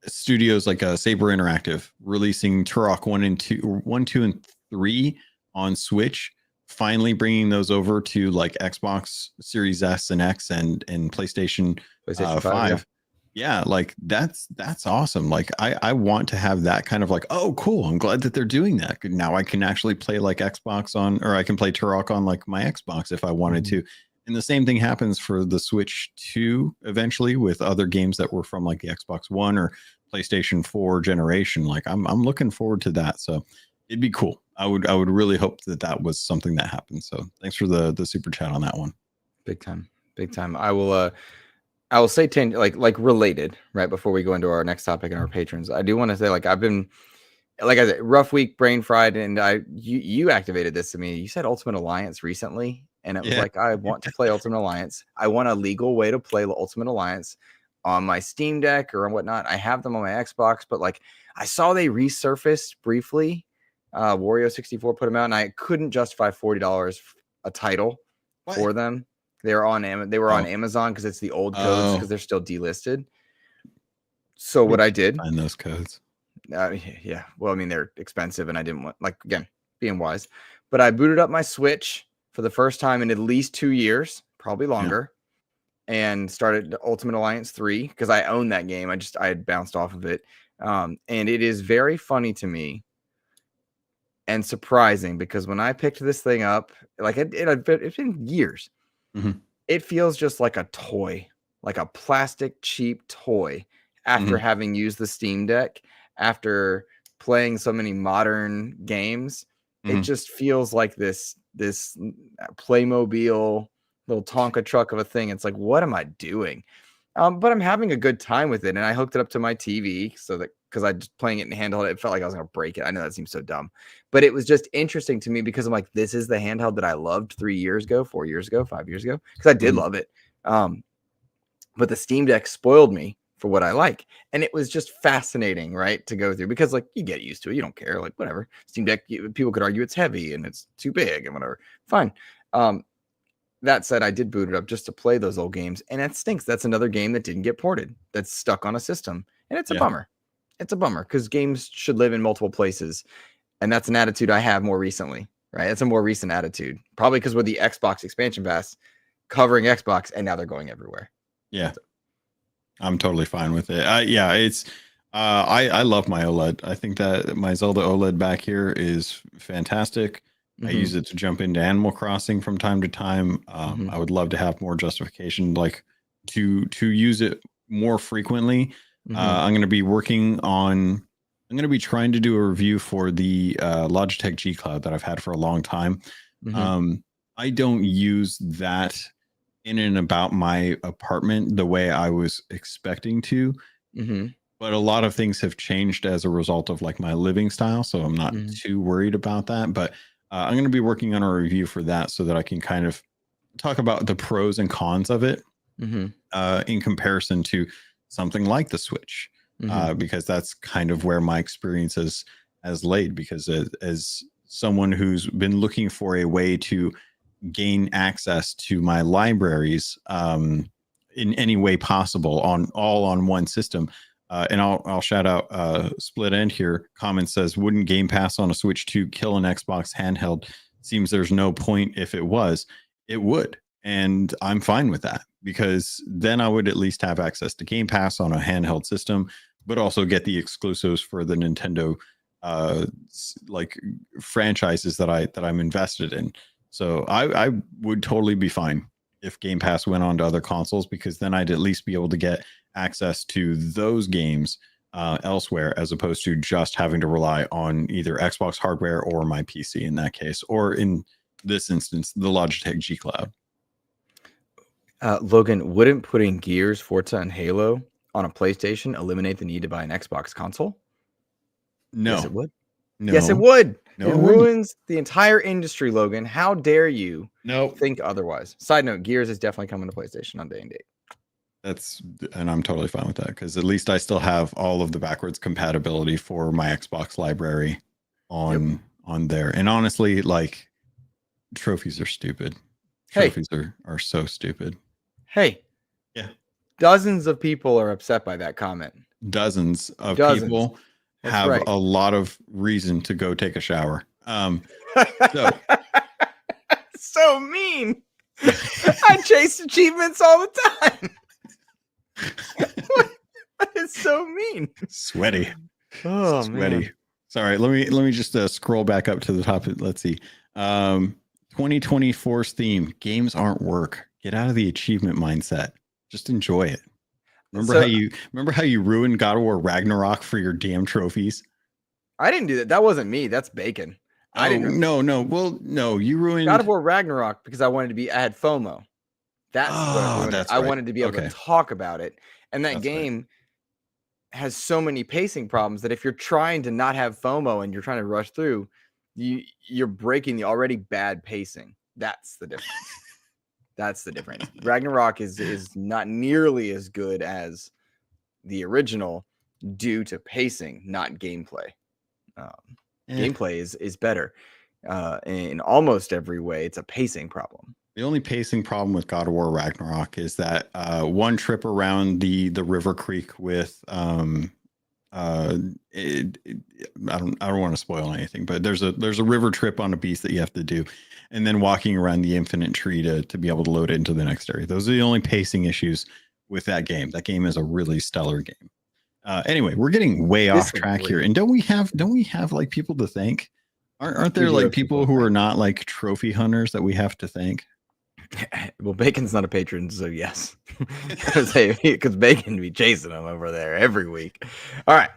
studios like Saber Interactive releasing Turok 1, 2, and 3 on Switch, finally bringing those over to like Xbox Series S and X and PlayStation 5. Yeah, like that's awesome. Like I want to have that kind of like, oh cool, I'm glad that they're doing that. Now I can actually play like Xbox on, or I can play Turok on like my Xbox if I wanted to. And the same thing happens for the Switch 2 eventually with other games that were from like the Xbox One or PlayStation 4 generation. Like I'm looking forward to that. So it'd be cool. I would really hope that that was something that happened. So thanks for the super chat on that one. Big time. I will say like related right before we go into our next topic and our patrons. I do want to say, like, I've been, like I said, rough week, brain fried, and you activated this to me. You said Ultimate Alliance recently, and it was like, I want to play Ultimate Alliance. I want a legal way to play Ultimate Alliance on my Steam Deck or whatnot. I have them on my Xbox, but like I saw they resurfaced briefly. Wario64 put them out, and I couldn't justify $40 a title for them. They were on Amazon because it's the old codes, because they're still delisted. So what I did, find those codes. Yeah. Well, I mean, they're expensive, and I didn't want, like, again, being wise, but I booted up my Switch for the first time in at least 2 years, probably longer, and started Ultimate Alliance 3 because I own that game. I had bounced off of it. And it is very funny to me and surprising, because when I picked this thing up, like it's been years. It feels just like a toy, like a plastic cheap toy, after having used the Steam Deck, after playing so many modern games. It just feels like this Playmobil little Tonka truck of a thing. It's like, what am I doing? But I'm having a good time with it, and I hooked it up to my TV so that, because I just playing it in handheld, it felt like I was gonna break it. I know that seems so dumb, but it was just interesting to me, because I'm like, this is the handheld that I loved 3 years ago, 4 years ago, 5 years ago, because I did love it. But the Steam Deck spoiled me for what I like, and it was just fascinating, right, to go through, because like you get used to it, you don't care, like whatever. Steam Deck, people could argue it's heavy and it's too big and whatever. Fine. That said, I did boot it up just to play those old games, and it stinks. That's another game that didn't get ported, that's stuck on a system, and it's a bummer. It's a bummer, because games should live in multiple places, and that's an attitude I have more recently, right? It's a more recent attitude, probably because with the Xbox expansion pass covering Xbox, and now they're going everywhere. Yeah, I'm totally fine with it. It's I love my OLED. I think that my Zelda OLED back here is fantastic. I use it to jump into Animal Crossing from time to time. I would love to have more justification, like to use it more frequently. I'm going to be I'm going to be trying to do a review for the Logitech G Cloud that I've had for a long time. I don't use that in and about my apartment the way I was expecting to. But a lot of things have changed as a result of like my living style, so I'm not too worried about that. But I'm going to be working on a review for that, so that I can kind of talk about the pros and cons of it in comparison to something like the Switch, because that's kind of where my experience has laid. Because as someone who's been looking for a way to gain access to my libraries in any way possible on one system. And I'll shout out Split End here. Comment says, wouldn't Game Pass on a Switch 2 kill an Xbox handheld? Seems there's no point. If it was, it would. And I'm fine with that, because then I would at least have access to Game Pass on a handheld system, but also get the exclusives for the Nintendo like franchises that I'm invested in. So I would totally be fine if Game Pass went on to other consoles, because then I'd at least be able to get access to those games elsewhere, as opposed to just having to rely on either Xbox hardware or my PC in that case, or in this instance, the Logitech G Cloud. Logan, wouldn't putting Gears, Forza, and Halo on a PlayStation eliminate the need to buy an Xbox console? No. Yes, it would. No. Yes, it would. No, it it wouldn't. ruins the entire industry, Logan. How dare you Nope. think otherwise? Side note, Gears is definitely coming to PlayStation on day and date. And I'm totally fine with that because at least I still have all of the backwards compatibility for my Xbox library on there. And honestly, like, trophies are stupid. Trophies are so stupid. Hey. Yeah. Dozens of people are upset by that comment. Dozens of people That's have right. a lot of reason to go take a shower. So mean. I chase achievements all the time. It's so mean. Sweaty. Oh, Sweaty. man. Sorry, let me just scroll back up to the top. Let's see. 2024's theme: games aren't work. Get out of the achievement mindset. Just enjoy it. Remember how you ruined God of War Ragnarok for your damn trophies? I didn't do that. That wasn't me. That's Bacon. I didn't. No. Well, no, you ruined God of War Ragnarok because I had FOMO. That's what I wanted to be able to talk about it. And that game has so many pacing problems that if you're trying to not have FOMO and you're trying to rush through, you're breaking the already bad pacing. That's the difference. That's the difference. Ragnarok is not nearly as good as the original due to pacing, not gameplay. Gameplay is better in almost every way. It's a pacing problem. The only pacing problem with God of War Ragnarok is that one trip around the river creek with I don't want to spoil anything, but there's a river trip on a beast that you have to do, and then walking around the infinite tree to be able to load it into the next area. Those are the only pacing issues with that game. That game is a really stellar game. Anyway, we're getting way off track here, and don't we have like people to thank? Aren't there like people who are not like trophy hunters that we have to thank? Well, Bacon's not a patron, so yes, because Bacon be chasing him over there every week. All right.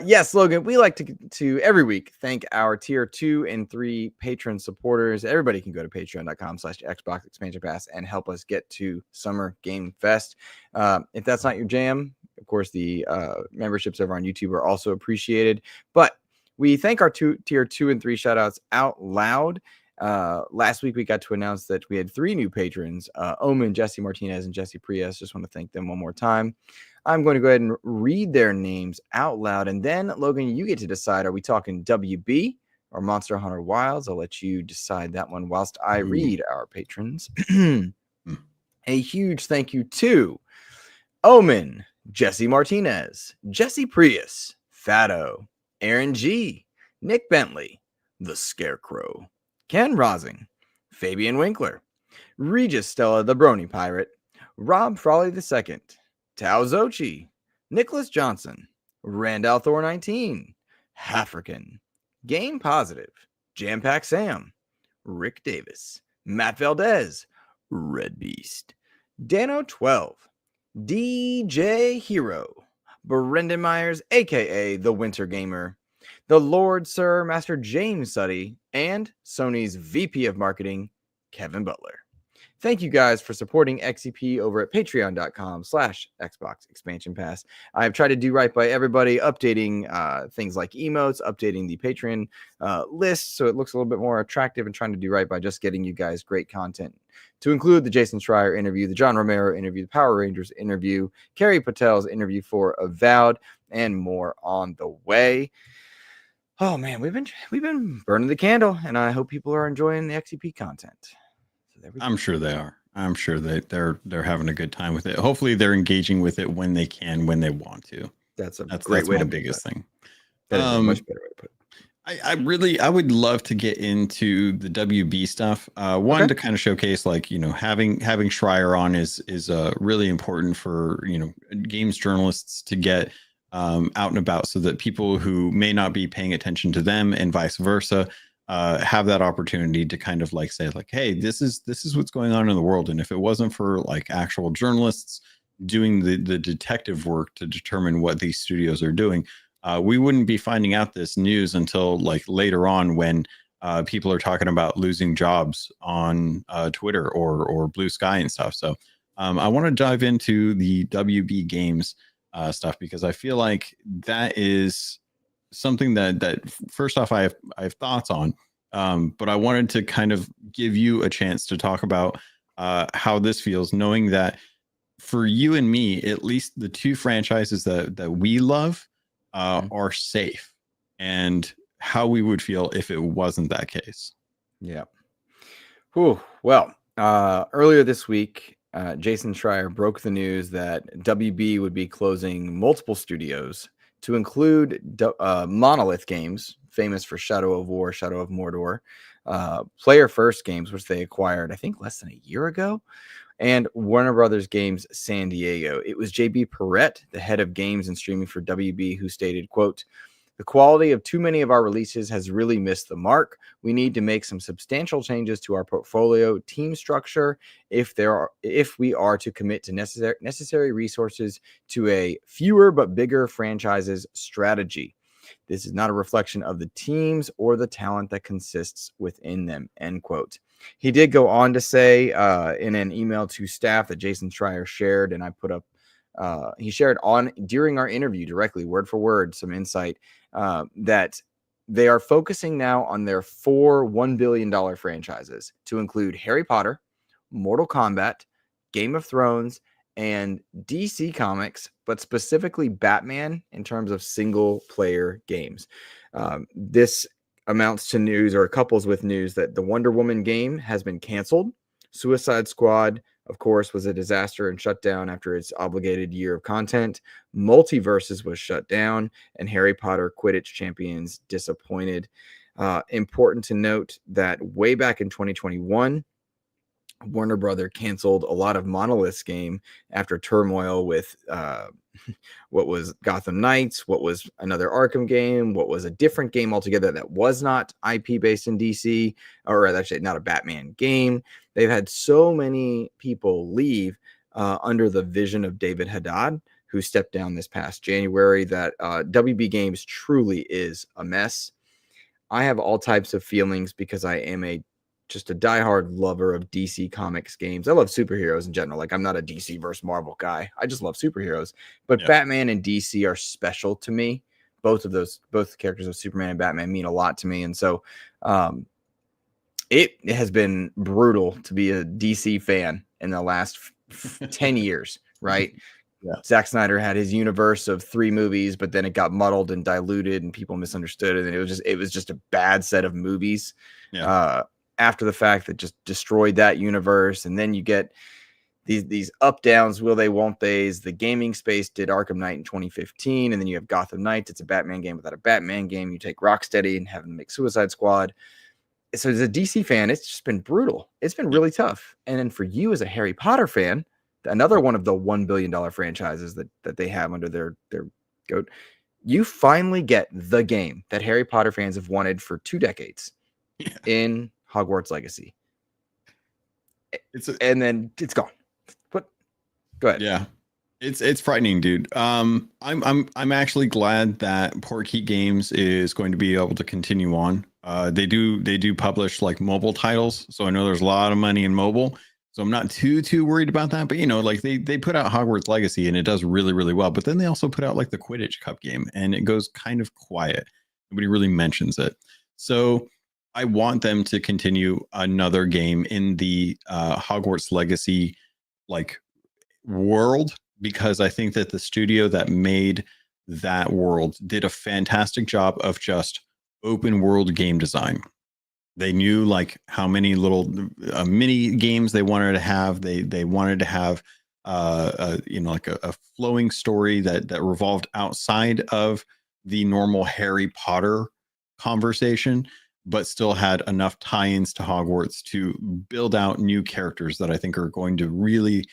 Yes, Logan, we like to every week thank our tier 2 and 3 patron supporters. Everybody can go to patreon.com/Xbox Expansion Pass and help us get to Summer Game Fest. If that's not your jam, of course, the memberships over on YouTube are also appreciated. But we thank our tier 2 and 3 shout outs out loud. Last week we got to announce that we had 3 new patrons, Omen, Jesse Martinez, and Jesse Prius. Just want to thank them one more time. I'm going to go ahead and read their names out loud, and then Logan, you get to decide, are we talking WB or Monster Hunter Wilds? I'll let you decide that one whilst I read our patrons. A huge thank you to Omen, Jesse Martinez, Jesse Prius, Fado, Aaron G, Nick Bentley, The Scarecrow, Ken Rosing, Fabian Winkler, Regis Stella the Brony Pirate, Rob Frawley II, Tao Zochi, Nicholas Johnson, Randall Thor 19, African, Game Positive, Jam Pack Sam, Rick Davis, Matt Valdez, Red Beast, Dano 12, DJ Hero, Brendan Myers, aka The Winter Gamer, the Lord Sir Master James Suddy, and Sony's VP of Marketing, Kevin Butler. Thank you guys for supporting XEP over at patreon.com/Xbox Expansion Pass. I've tried to do right by everybody, updating things like emotes, updating the Patreon list so it looks a little bit more attractive, and trying to do right by just getting you guys great content, to include the Jason Schreier interview, the John Romero interview, the Power Rangers interview, Carrie Patel's interview for Avowed, and more on the way. Oh man, we've been burning the candle, and I hope people are enjoying the XEP content. I'm sure they are. I'm sure they're having a good time with it. Hopefully they're engaging with it when they can, when they want to. That's great way to biggest thing. That is a much better way to put it. I would love to get into the WB stuff. One, to kind of showcase, like, having Schreier on is really important for, games journalists to get out and about, so that people who may not be paying attention to them and vice versa have that opportunity to kind of like say, like, hey, this is what's going on in the world. And if it wasn't for like actual journalists doing the detective work to determine what these studios are doing, we wouldn't be finding out this news until like later on, when people are talking about losing jobs on Twitter or Blue Sky and stuff. So I want to dive into the WB Games stuff, because I feel like that is something that first off I have thoughts on, but I wanted to kind of give you a chance to talk about how this feels, knowing that for you and me, at least the two franchises that we love are safe, and how we would feel if it wasn't that case. Yeah. Whew. Well, earlier this week, Jason Schreier broke the news that WB would be closing multiple studios to include Monolith Games, famous for Shadow of War, Shadow of Mordor, Player First Games, which they acquired, I think, less than a year ago, and Warner Brothers Games San Diego. It was JB Perrette, the head of games and streaming for WB, who stated, quote, "The quality of too many of our releases has really missed the mark. We need to make some substantial changes to our portfolio team structure if we are to commit to necessary resources to a fewer but bigger franchises strategy. This is not a reflection of the teams or the talent that consists within them," end quote. He did go on to say in an email to staff that Jason Schreier shared, and I put up, he shared on during our interview directly, word for word, some insight that they are focusing now on their 4 $1 billion franchises, to include Harry Potter, Mortal Kombat, Game of Thrones, and DC Comics, but specifically Batman in terms of single player games. This amounts to news, or couples with news, that the Wonder Woman game has been canceled. Suicide Squad, of course, was a disaster and shut down after its obligated year of content. Multiverses was shut down, and Harry Potter Quidditch Champions disappointed. Important to note that way back in 2021, Warner Brother canceled a lot of Monolith's game after turmoil with what was Gotham Knights, what was another Arkham game, what was a different game altogether that was not IP based in DC, or actually not a Batman game. They've had so many people leave under the vision of David Haddad, who stepped down this past January, that WB Games truly is a mess. I have all types of feelings because I am just a diehard lover of DC Comics games. I love superheroes in general. Like, I'm not a DC versus Marvel guy. I just love superheroes. But yeah, Batman and DC are special to me. Both characters of Superman and Batman mean a lot to me. And so it has been brutal to be a DC fan in the last 10 years, right? Yeah. Zack Snyder had his universe of 3 movies, but then it got muddled and diluted and people misunderstood it. And it was just a bad set of movies. Yeah. After the fact, that just destroyed that universe. And then you get these up downs, will they, won't theys. The gaming space did Arkham Knight in 2015, and then you have Gotham Knights. It's a Batman game without a Batman game. You take Rocksteady and have them make Suicide Squad. So as a DC fan, it's just been brutal. It's been really tough. And then for you as a Harry Potter fan, another one of the $1 billion franchises that they have under their goat, you finally get the game that Harry Potter fans have wanted for 2 decades in Hogwarts Legacy. And then it's gone. But go ahead. Yeah. It's frightening, dude. I'm actually glad that Portkey Games is going to be able to continue on. They do publish like mobile titles, so I know there's a lot of money in mobile. So I'm not too worried about that. But like they put out Hogwarts Legacy and it does really, really well. But then they also put out like the Quidditch Cup game and it goes kind of quiet. Nobody really mentions it. So I want them to continue another game in the Hogwarts Legacy like world, because I think that the studio that made that world did a fantastic job of just open world game design. They knew like how many little mini games they wanted to have. They wanted to have like a flowing story that revolved outside of the normal Harry Potter conversation, but still had enough tie-ins to Hogwarts to build out new characters that I think are going to really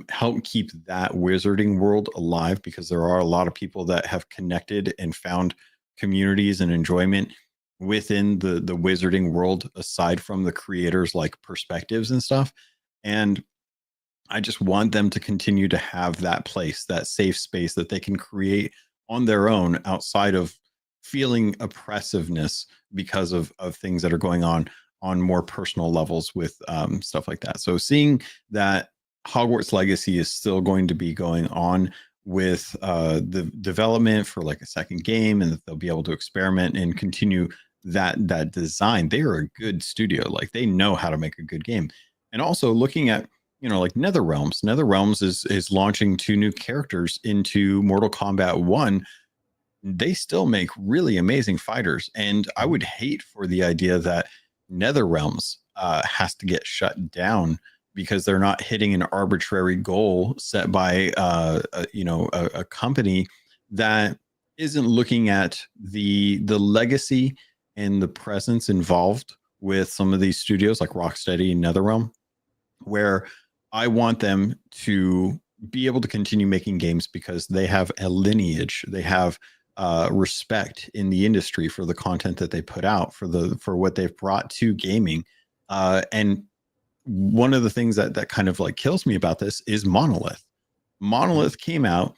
help keep that wizarding world alive, because there are a lot of people that have connected and found communities and enjoyment within the wizarding world, aside from the creators' like perspectives and stuff. And I just want them to continue to have that place, that safe space that they can create on their own outside of feeling oppressiveness because of things that are going on more personal levels with stuff like that. So seeing that Hogwarts Legacy is still going to be going on with the development for like a second game, and that they'll be able to experiment and continue that design. They are a good studio. Like they know how to make a good game. And also looking at, like NetherRealms. NetherRealms is launching 2 new characters into Mortal Kombat 1. They still make really amazing fighters. And I would hate for the idea that NetherRealms has to get shut down because they're not hitting an arbitrary goal set by a company that isn't looking at the legacy and the presence involved with some of these studios like Rocksteady and NetherRealm, where I want them to be able to continue making games because they have a lineage, they have respect in the industry for the content that they put out, for what they've brought to gaming. And one of the things that kind of like kills me about this is Monolith. Monolith came out.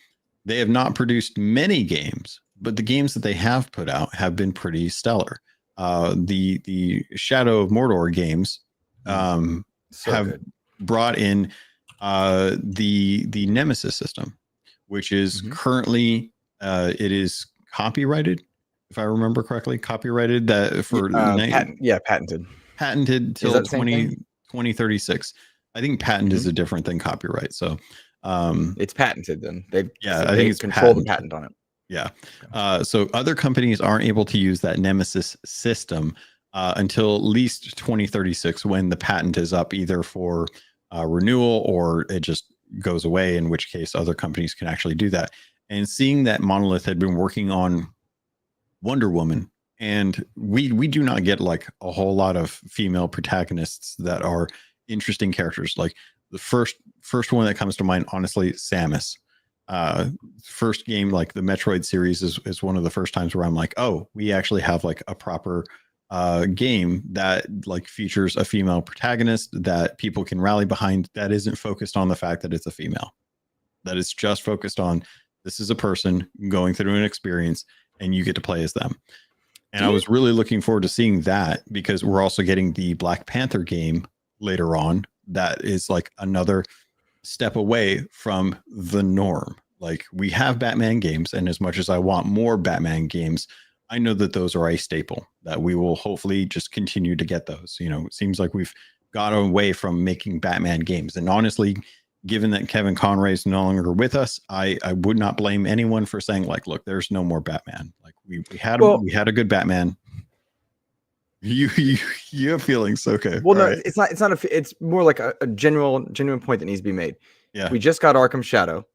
They have not produced many games, but the games that they have put out have been pretty stellar. The Shadow of Mordor games have good. Brought in the Nemesis system, which is currently it is copyrighted, if I remember correctly, copyrighted that for patented till 2036. I think patent is a different than copyright. So it's patented then. I think it's control the patent on it. Yeah. So other companies aren't able to use that Nemesis system until at least 2036, when the patent is up either for renewal or it just goes away, in which case other companies can actually do that. And seeing that Monolith had been working on Wonder Woman, and we do not get like a whole lot of female protagonists that are interesting characters. Like the first one that comes to mind, honestly, Samus. First game, like the Metroid series is one of the first times where I'm like, oh, we actually have like a proper game that like features a female protagonist that people can rally behind, that isn't focused on the fact that it's a female, that it's just focused on this is a person going through an experience and you get to play as them. And I was really looking forward to seeing that, because we're also getting the Black Panther game later on that is like another step away from the norm. Like we have Batman games, and as much as I want more Batman games, I know that those are a staple, that we will hopefully just continue to get those. It seems like we've got away from making Batman games. And honestly, given that Kevin Conroy is no longer with us, I would not blame anyone for saying like, look, there's no more Batman. Like we had a good Batman. You have feelings. Okay. Well, no, right. It's more like a genuine point that needs to be made. Yeah. We just got Arkham Shadow.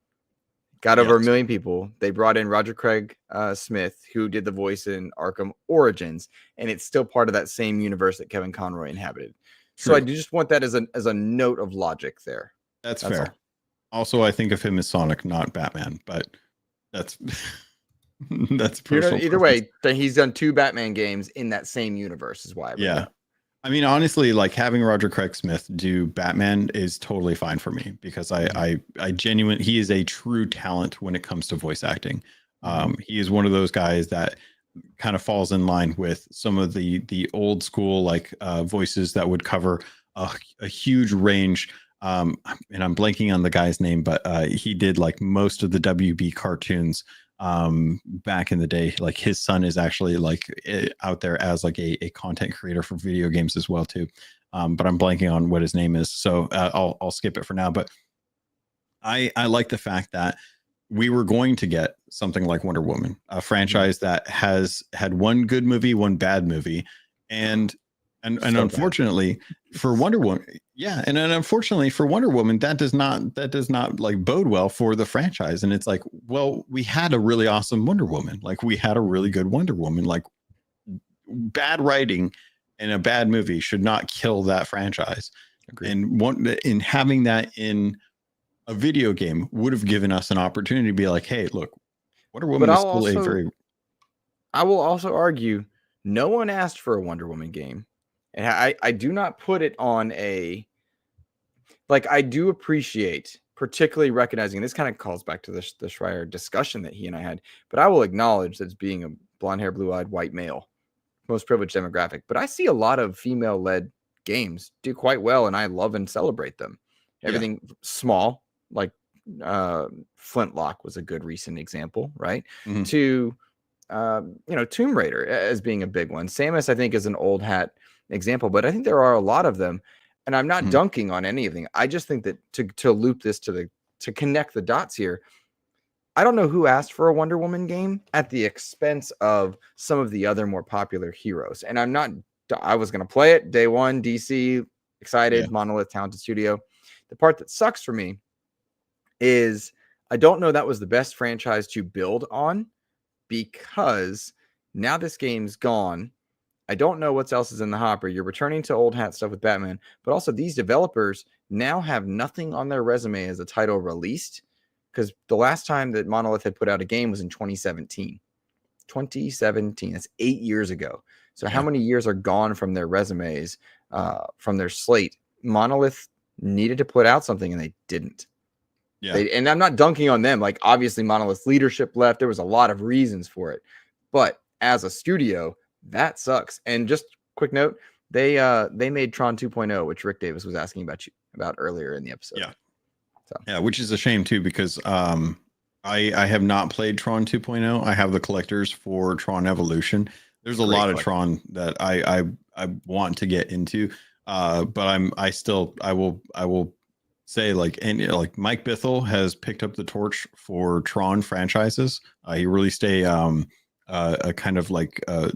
Got over 1 million people. They brought in Roger Craig Smith, who did the voice in Arkham Origins, and it's still part of that same universe that Kevin Conroy inhabited. True. So I do just want that as a note of logic there. That's fair. All. Also, I think of him as Sonic, not Batman, but that's personal. Either way, he's done 2 Batman games in that same universe is why. I mean, honestly, like having Roger Craig Smith do Batman is totally fine for me, because I genuinely, he is a true talent when it comes to voice acting. He is one of those guys that kind of falls in line with some of the old school like voices that would cover a huge range. And I'm blanking on the guy's name, but he did like most of the WB cartoons back in the day. Like his son is actually like out there as like a content creator for video games as well too. But I'm blanking on what his name is, so I'll skip it for now. But I like the fact that we were going to get something like Wonder Woman, a franchise that has had one good movie, one bad movie, and unfortunately for Wonder Woman, unfortunately for Wonder Woman, that does not like bode well for the franchise. And it's like, well, we had a really awesome Wonder Woman, like we had a really good Wonder Woman. Like bad writing and a bad movie should not kill that franchise. Agreed. And having that in a video game would have given us an opportunity to be like, hey, look, Wonder Woman is still a very. I will also argue, no one asked for a Wonder Woman game. And I do not put it on I do appreciate, particularly recognizing, this kind of calls back to the Schreier discussion that he and I had, but I will acknowledge that as being a blonde hair, blue eyed white male, most privileged demographic. But I see a lot of female led games do quite well, and I love and celebrate them. Everything small, like Flintlock was a good recent example, right? Mhm. To Tomb Raider as being a big one. Samus, I think, is an old hat example, but I think there are a lot of them. And I'm not Mhm. dunking on anything. I just think that to loop this to connect the dots here, I don't know who asked for a Wonder Woman game at the expense of some of the other more popular heroes. And I was going to play it day one, DC, excited, Yeah. Monolith, talented studio. The part that sucks for me is I don't know that was the best franchise to build on, because now this game's gone. I don't know what else is in the hopper. You're returning to old hat stuff with Batman, but also these developers now have nothing on their resume as a title released, because the last time that Monolith had put out a game was in 2017. 2017. That's 8 years ago. So how Yeah. many years are gone from their resumes, from their slate? Monolith needed to put out something and they didn't. Yeah. And I'm not dunking on them. Like, obviously, Monolith's leadership left. There was a lot of reasons for it. But as a studio, that sucks. And just quick note, they made Tron 2.0, which Rick Davis was asking about earlier in the episode. Yeah. So. Yeah, which is a shame too, because I have not played Tron 2.0. I have the collectors for Tron Evolution. There's a lot of Tron that I want to get into. But I will say, like, and like Mike Bithell has picked up the torch for Tron franchises. He released a kind of like a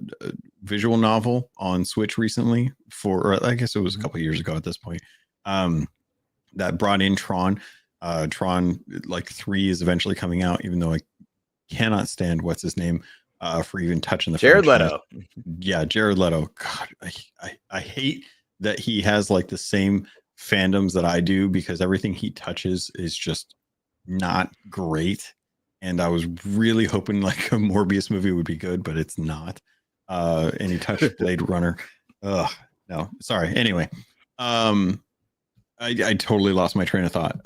visual novel on Switch recently, or I guess it was a couple years ago at this point. That brought in Tron. Tron like 3 is eventually coming out, even though I cannot stand what's his name for even touching the Jared franchise. Leto. Yeah, Jared Leto. God, I hate that he has like the same fandoms that I do, because everything he touches is just not great. And I was really hoping like a Morbius movie would be good, but it's not. And he touched Blade Runner. Ugh, no, sorry. Anyway, I totally lost my train of thought.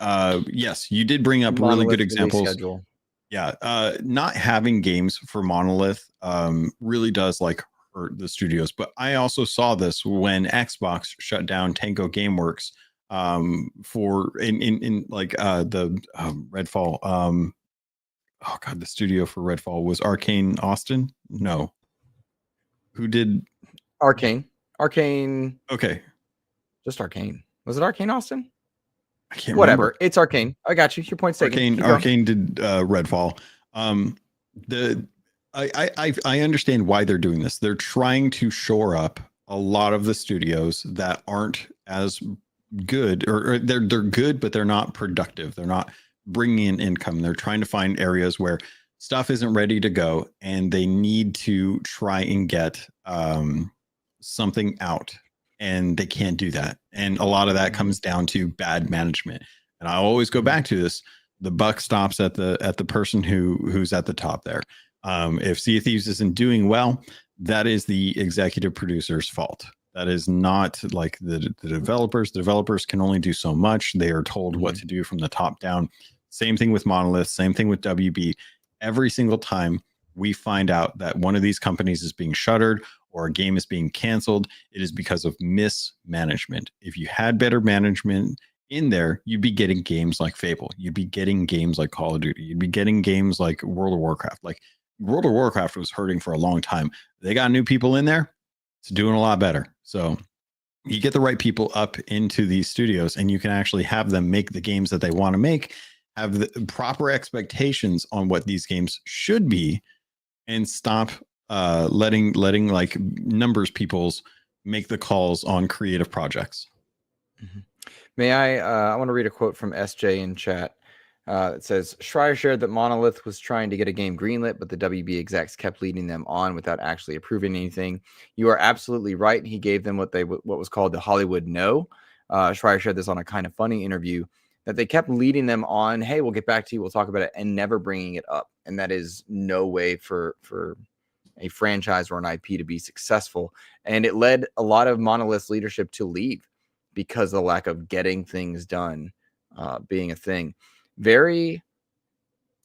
Yes, you did bring up really good examples. Schedule. Yeah, not having games for Monolith really does like hurt the studios. But I also saw this when Xbox shut down Tango GameWorks for in like the Redfall. Oh God, the studio for Redfall was Arcane Austin. No, who did Arcane? Okay, just Arcane. Was it Arcane Austin? I can't Whatever. remember. It's Arcane. I got you. Your point's taken. Arcane did Redfall. I understand why they're doing this. They're trying to shore up a lot of the studios that aren't as good, or they're good, but they're not productive. They're not bringing in income. They're trying to find areas where stuff isn't ready to go, and they need to try and get something out, and they can't do that. And a lot of that comes down to bad management. And I always go back to this: the buck stops at the person who's at the top there. If Sea of Thieves isn't doing well, that is the executive producer's fault. That is not like the developers. The developers can only do so much. They are told what to do from the top down. Same thing with Monolith. Same thing with WB. Every single time we find out that one of these companies is being shuttered or a game is being canceled, it is because of mismanagement. If you had better management in there, you'd be getting games like Fable. You'd be getting games like Call of Duty. You'd be getting games like World of Warcraft. Like World of Warcraft was hurting for a long time. They got new people in there. It's doing a lot better. So you get the right people up into these studios, and you can actually have them make the games that they want to make, have the proper expectations on what these games should be, and stop letting like numbers people's make the calls on creative projects. May I want to read a quote from SJ in chat. It says, Schreier shared that Monolith was trying to get a game greenlit, but the WB execs kept leading them on without actually approving anything. You are absolutely right. He gave them what was called the Hollywood no. Schreier shared this on a Kind of Funny interview, that they kept leading them on. Hey, we'll get back to you. We'll talk about it, and never bringing it up. And that is no way for a franchise or an IP to be successful. And it led a lot of Monolith's leadership to leave because of the lack of getting things done being a thing. Very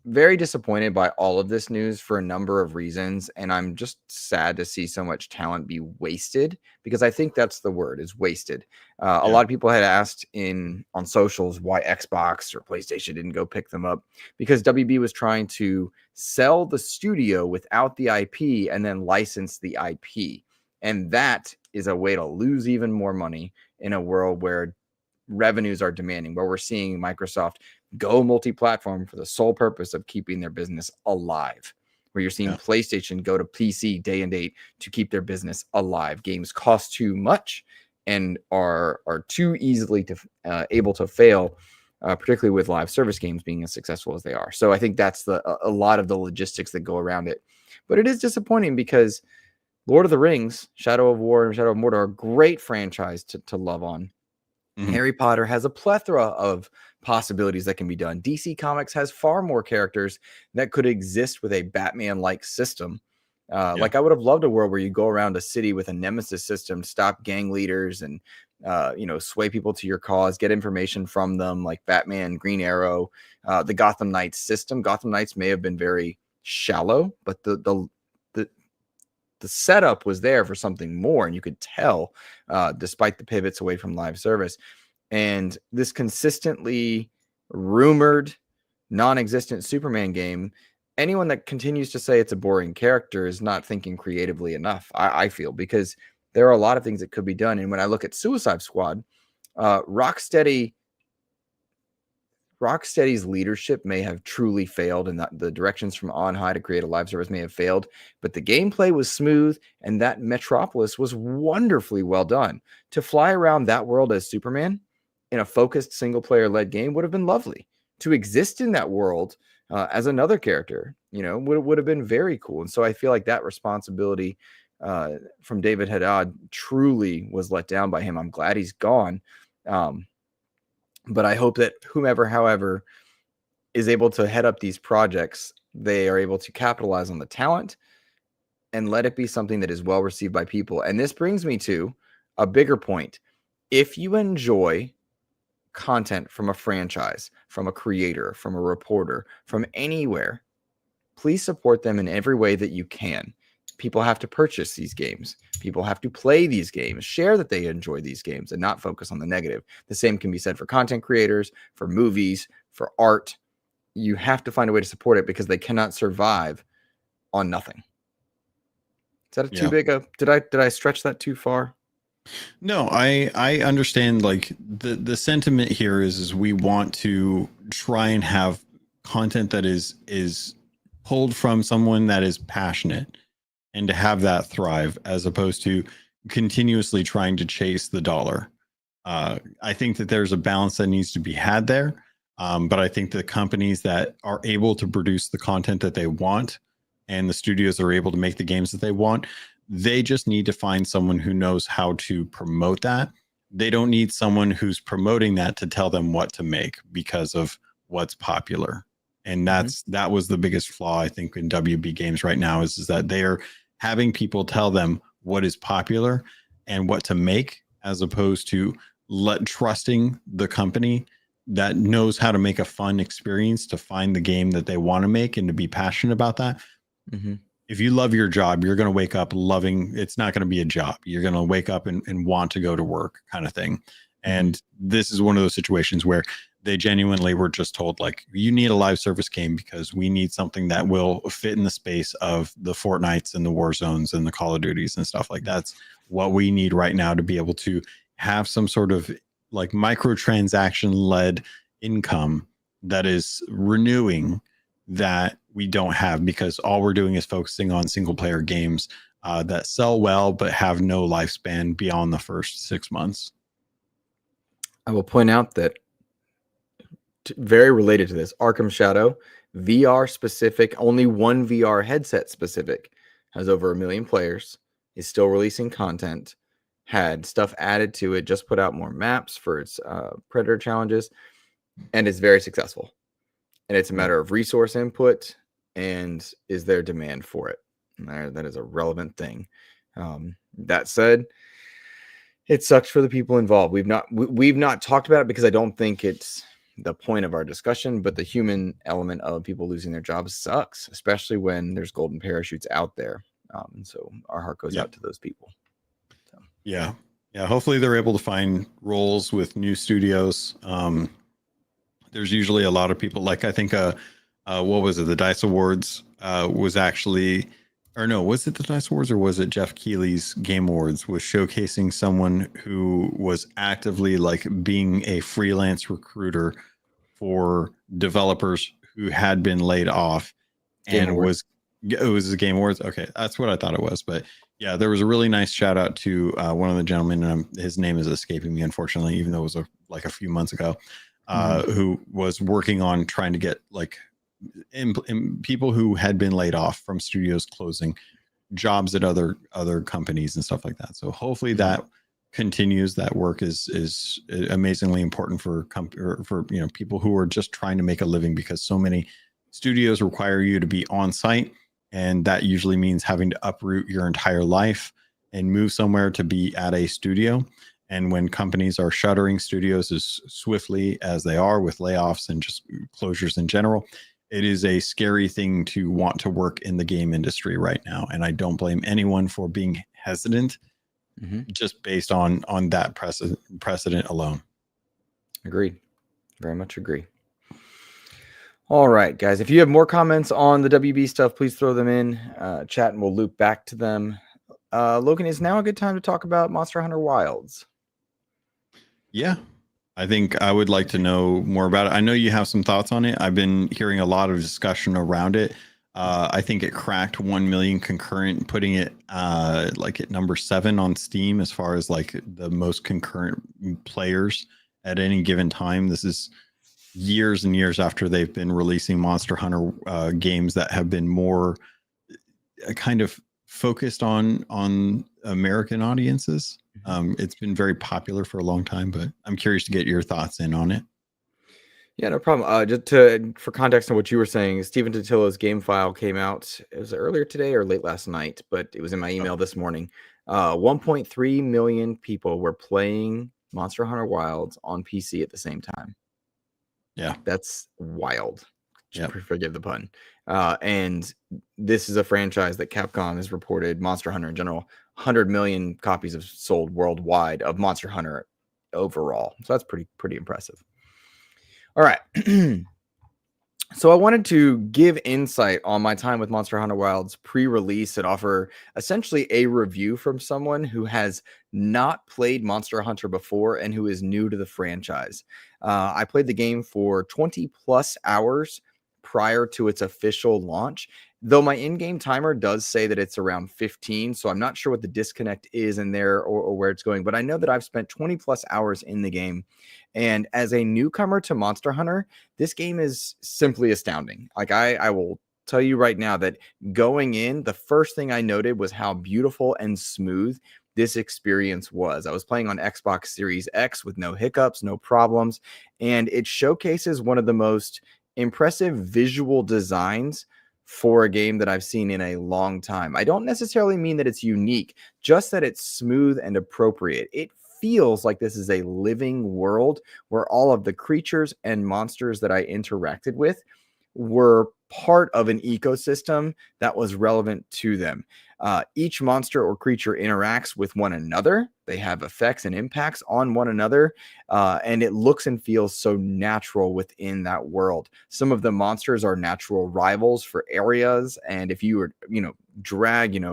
very disappointed by all of this news for a number of reasons, and I'm just sad to see so much talent be wasted, because I think that's the word, is wasted. A lot of people had asked on socials why Xbox or PlayStation didn't go pick them up, because WB was trying to sell the studio without the IP and then license the IP, and that is a way to lose even more money in a world where revenues are demanding, where we're seeing Microsoft go multi-platform for the sole purpose of keeping their business alive, where you're seeing PlayStation go to PC day and date to keep their business alive. Games cost too much and are too easily able to fail, particularly with live service games being as successful as they are. So I think that's a lot of the logistics that go around it. But it is disappointing because Lord of the Rings, Shadow of War, and Shadow of Mordor are a great franchise to love on. Harry Potter has a plethora of possibilities that can be done. DC Comics has far more characters that could exist with a Batman-like system. Like, I would have loved a world where you go around a city with a nemesis system, stop gang leaders, and sway people to your cause, get information from them, like Batman, Green Arrow, the Gotham Knights system. Gotham Knights may have been very shallow, but the setup was there for something more, and you could tell, despite the pivots away from live service. And this consistently rumored, non-existent Superman game, anyone that continues to say it's a boring character is not thinking creatively enough, I feel, because there are a lot of things that could be done. And when I look at Suicide Squad, Rocksteady's leadership may have truly failed, and the directions from on high to create a live service may have failed, but the gameplay was smooth, and that Metropolis was wonderfully well done. To fly around that world as Superman in a focused single-player-led game would have been lovely. To exist in that world as another character, would have been very cool. And so I feel like that responsibility from David Haddad truly was let down by him. I'm glad he's gone. But I hope that however, is able to head up these projects, they are able to capitalize on the talent and let it be something that is well received by people. And this brings me to a bigger point. If you enjoy content from a franchise, from a creator, from a reporter, from anywhere, please support them in every way that you can. People have to purchase these games. People have to play these games, share that they enjoy these games, and not focus on the negative. The same can be said for content creators, for movies, for art. You have to find a way to support it, because they cannot survive on nothing. Is that too big a, did I stretch that too far? No, I understand, like, the sentiment here is we want to try and have content that is pulled from someone that is passionate, and to have that thrive, as opposed to continuously trying to chase the dollar. I think that there's a balance that needs to be had there. But I think the companies that are able to produce the content that they want, and the studios are able to make the games that they want, they just need to find someone who knows how to promote that. They don't need someone who's promoting that to tell them what to make because of what's popular. And that was the biggest flaw, I think, in WB games right now, is that they are having people tell them what is popular and what to make, as opposed to trusting the company that knows how to make a fun experience to find the game that they want to make and to be passionate about that. If you love your job, you're going to wake up loving, it's not going to be a job. You're going to wake up and want to go to work, kind of thing. And this is one of those situations where they genuinely were just told, like, you need a live service game because we need something that will fit in the space of the Fortnites and the Warzones and the Call of Duties and stuff like that. That's what we need right now to be able to have some sort of like microtransaction led income that is renewing, that we don't have, because all we're doing is focusing on single player games that sell well but have no lifespan beyond the first 6 months. I will point out that, very related to this, Arkham Shadow, VR specific, only one VR headset specific, has over 1 million players, is still releasing content, had stuff added to it, just put out more maps for its Predator challenges, and it's very successful. And it's a matter of resource input and is there demand for it. And that is a relevant thing. That said, it sucks for the people involved. We've not talked about it because I don't think it's the point of our discussion, but the human element of people losing their jobs sucks, especially when there's golden parachutes out there. And so our heart goes out to those people. So. Yeah. Hopefully they're able to find roles with new studios. There's usually a lot of people, like I think, what was it? The Dice Awards was actually, or no, was it the Dice Awards or was it Jeff Keighley's Game Awards was showcasing someone who was actively like being a freelance recruiter for developers who had been laid off it was the Game Awards. Okay. That's what I thought it was. But yeah, there was a really nice shout out to one of the gentlemen. His name is escaping me, unfortunately, even though it was like a few months ago, who was working on trying to get like people who had been laid off from studios closing jobs at other companies and stuff like that. So hopefully that continues. That work is amazingly important for people who are just trying to make a living, because so many studios require you to be on site, and that usually means having to uproot your entire life and move somewhere to be at a studio. And when companies are shuttering studios as swiftly as they are with layoffs and just closures in general, it is a scary thing to want to work in the game industry right now. And I don't blame anyone for being hesitant just based on that precedent alone. Agreed. Very much agree. All right, guys. If you have more comments on the WB stuff, please throw them in chat and we'll loop back to them. Logan, is now a good time to talk about Monster Hunter Wilds? Yeah, I think I would like to know more about it. I know you have some thoughts on it. I've been hearing a lot of discussion around it. I think it cracked 1 million concurrent, putting it like at number 7 on Steam as far as like the most concurrent players at any given time. This is years and years after they've been releasing Monster Hunter games that have been more kind of focused on American audiences. It's been very popular for a long time, but I'm curious to get your thoughts in on it. Yeah, no problem. Just for context on what you were saying, Stephen Totillo's game file came out. It was earlier today or late last night, but it was in my email this morning. 1.3 million people were playing Monster Hunter Wilds on PC at the same time. Yeah, that's wild. Forgive the pun. And this is a franchise that Capcom has reported, Monster Hunter in general, 100 million copies have sold worldwide of Monster Hunter overall. So that's pretty impressive. All right. So I wanted to give insight on my time with Monster Hunter Wilds pre-release and offer essentially a review from someone who has not played Monster Hunter before and who is new to the franchise. I played the game for 20 plus hours prior to its official launch, though my in-game timer does say that it's around 15. So I'm not sure what the disconnect is in there or where it's going, but I know that I've spent 20 plus hours in the game. And as a newcomer to Monster Hunter, this game is simply astounding. Like I will tell you right now that going in, the first thing I noted was how beautiful and smooth this experience was. I was playing on Xbox Series X with no hiccups, no problems, and it showcases one of the most impressive visual designs for a game that I've seen in a long time. I don't necessarily mean that it's unique, just that it's smooth and appropriate. It feels like this is a living world where all of the creatures and monsters that I interacted with were part of an ecosystem that was relevant to them. Each monster or creature interacts with one another. They have effects and impacts on one another, and it looks and feels so natural within that world. Some of the monsters are natural rivals for areas, and if you were, drag,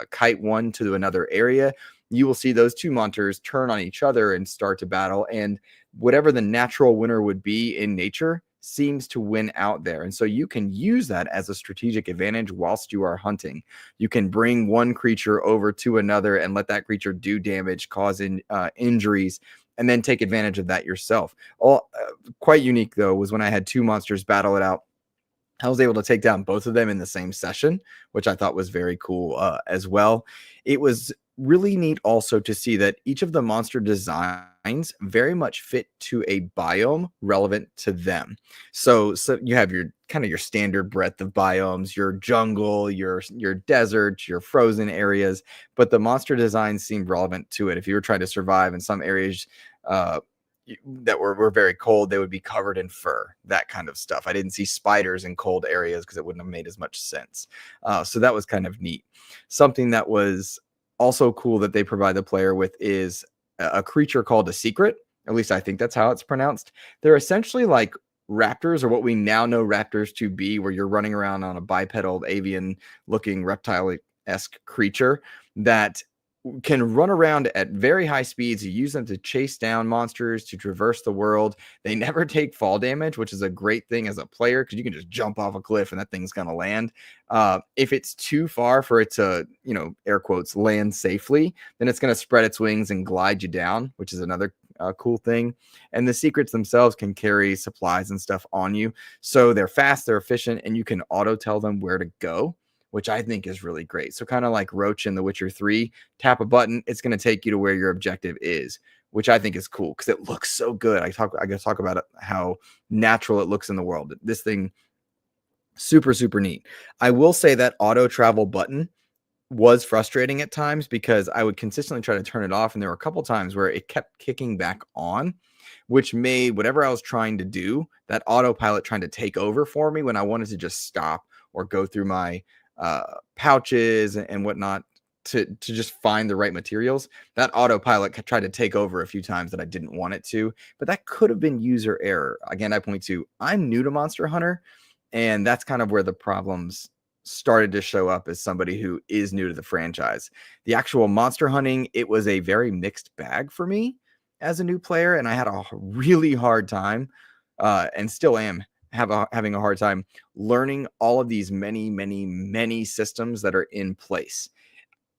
kite one to another area, you will see those two monsters turn on each other and start to battle, and whatever the natural winner would be in nature seems to win out there. And so you can use that as a strategic advantage whilst you are hunting. You can bring one creature over to another and let that creature do damage, cause injuries, and then take advantage of that yourself. Quite unique, though, was when I had two monsters battle it out. I was able to take down both of them in the same session, which I thought was very cool as well. It was really neat also to see that each of the monster designs very much fit to a biome relevant to them. So you have your kind of your standard breadth of biomes, your jungle, your desert, your frozen areas, but the monster designs seem relevant to it. If you were trying to survive in some areas, that were very cold, they would be covered in fur, that kind of stuff. I didn't see spiders in cold areas because it wouldn't have made as much sense. So that was kind of neat. Something that was also cool that they provide the player with is a creature called a secret. At least I think that's how it's pronounced. They're essentially like raptors, or what we now know raptors to be, where you're running around on a bipedal avian looking reptile-esque creature that can run around at very high speeds. You use them to chase down monsters, to traverse the world. They never take fall damage, which is a great thing as a player because you can just jump off a cliff and that thing's going to land. If it's too far for it to, air quotes, land safely, then it's going to spread its wings and glide you down, which is another cool thing. And the secrets themselves can carry supplies and stuff on you. So they're fast, they're efficient, and you can auto tell them where to go, which I think is really great. So kind of like Roach in The Witcher 3, tap a button, it's going to take you to where your objective is, which I think is cool because it looks so good. I got to talk about it, how natural it looks in the world. This thing, super, super neat. I will say that auto travel button was frustrating at times because I would consistently try to turn it off. And there were a couple times where it kept kicking back on, which made whatever I was trying to do, that autopilot trying to take over for me when I wanted to just stop or go through my pouches and whatnot to just find the right materials. That autopilot tried to take over a few times that I didn't want it to, but that could have been user error. Again, I point to, I'm new to Monster Hunter, and that's kind of where the problems started to show up as somebody who is new to the franchise. The actual monster hunting, it was a very mixed bag for me as a new player, and I had a really hard time, and still am having a hard time learning all of these many systems that are in place.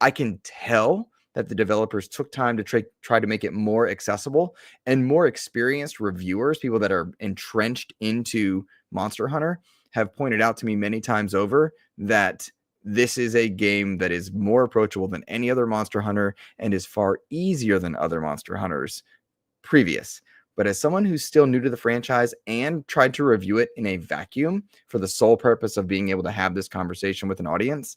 I can tell that the developers took time to try to make it more accessible, and more experienced reviewers, people that are entrenched into Monster Hunter, have pointed out to me many times over that this is a game that is more approachable than any other Monster Hunter and is far easier than other Monster Hunters previous. But as someone who's still new to the franchise and tried to review it in a vacuum for the sole purpose of being able to have this conversation with an audience,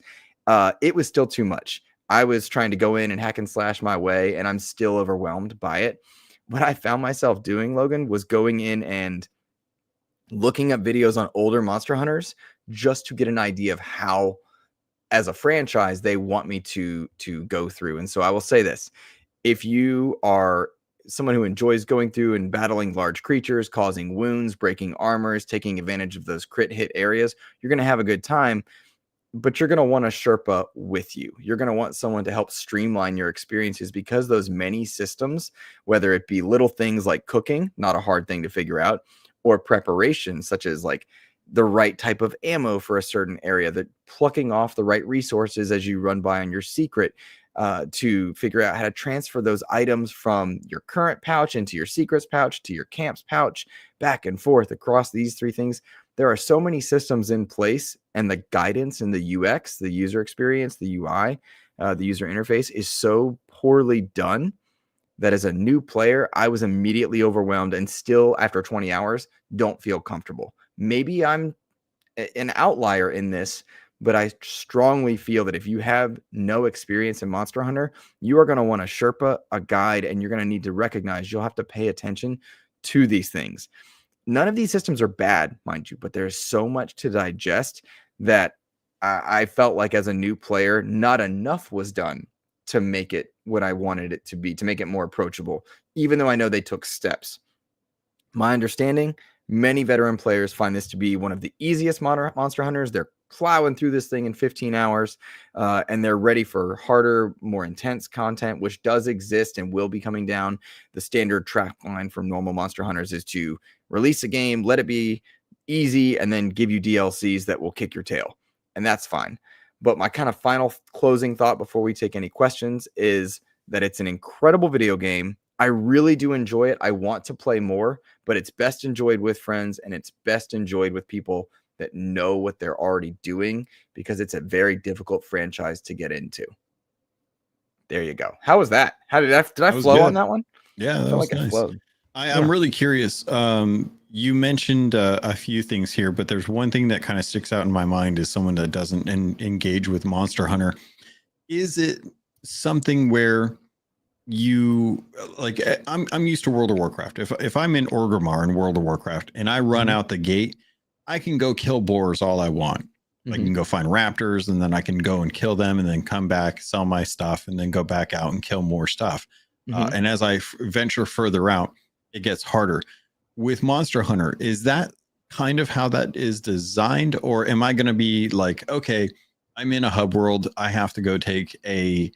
it was still too much. I was trying to go in and hack and slash my way, and I'm still overwhelmed by it. What I found myself doing, Logan, was going in and looking up videos on older Monster Hunters just to get an idea of how, as a franchise, they want me to go through. And so I will say this: if you are someone who enjoys going through and battling large creatures, causing wounds, breaking armors, taking advantage of those crit hit areas, you're going to have a good time, but you're going to want a Sherpa with you. You're going to want someone to help streamline your experiences, because those many systems, whether it be little things like cooking, not a hard thing to figure out, or preparation, such as like the right type of ammo for a certain area, that plucking off the right resources as you run by on your secret, to figure out how to transfer those items from your current pouch into your secrets pouch to your camp's pouch, back and forth across these three things. There are so many systems in place, and the guidance and the UX, the user experience, the UI, the user interface is so poorly done that as a new player, I was immediately overwhelmed, and still after 20 hours, don't feel comfortable. Maybe I'm an outlier in this, but I strongly feel that if you have no experience in Monster Hunter, you are going to want a Sherpa, a guide, and you're going to need to recognize you'll have to pay attention to these things. None of these systems are bad, mind you, but there's so much to digest that I felt like as a new player, not enough was done to make it what I wanted it to be, to make it more approachable, even though I know they took steps. My understanding, many veteran players find this to be one of the easiest Monster Hunters. They're plowing through this thing in 15 hours, and they're ready for harder, more intense content, which does exist and will be coming down. The standard track line from normal Monster Hunters is to release a game, let it be easy, and then give you DLCs that will kick your tail. And that's fine. But my kind of final closing thought before we take any questions is that it's an incredible video game. I really do enjoy it. I want to play more, but it's best enjoyed with friends, and it's best enjoyed with people that know what they're already doing, because it's a very difficult franchise to get into. There you go. How was that? How did I flow on that one? Yeah, I felt like I flowed. I'm really curious. You mentioned a few things here, but there's one thing that kind of sticks out in my mind as someone that doesn't engage with Monster Hunter. Is it something where you like I'm used to World of Warcraft. If I'm in Orgrimmar in World of Warcraft and I run out the gate, I can go kill boars all I want. I can go find raptors and then I can go and kill them and then come back, sell my stuff, and then go back out and kill more stuff. And as I venture further out, it gets harder. With Monster Hunter, is that kind of how that is designed? Or am I going to be like, okay, I'm in a hub world. I have to go take a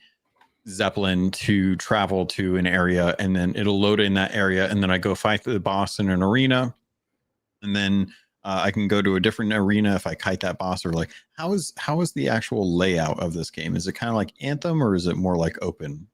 Zeppelin to travel to an area and then it'll load in that area. And then I go fight the boss in an arena. And then I can go to a different arena if I kite that boss. Or like, how is the actual layout of this game? Is it kind of like Anthem or is it more like open?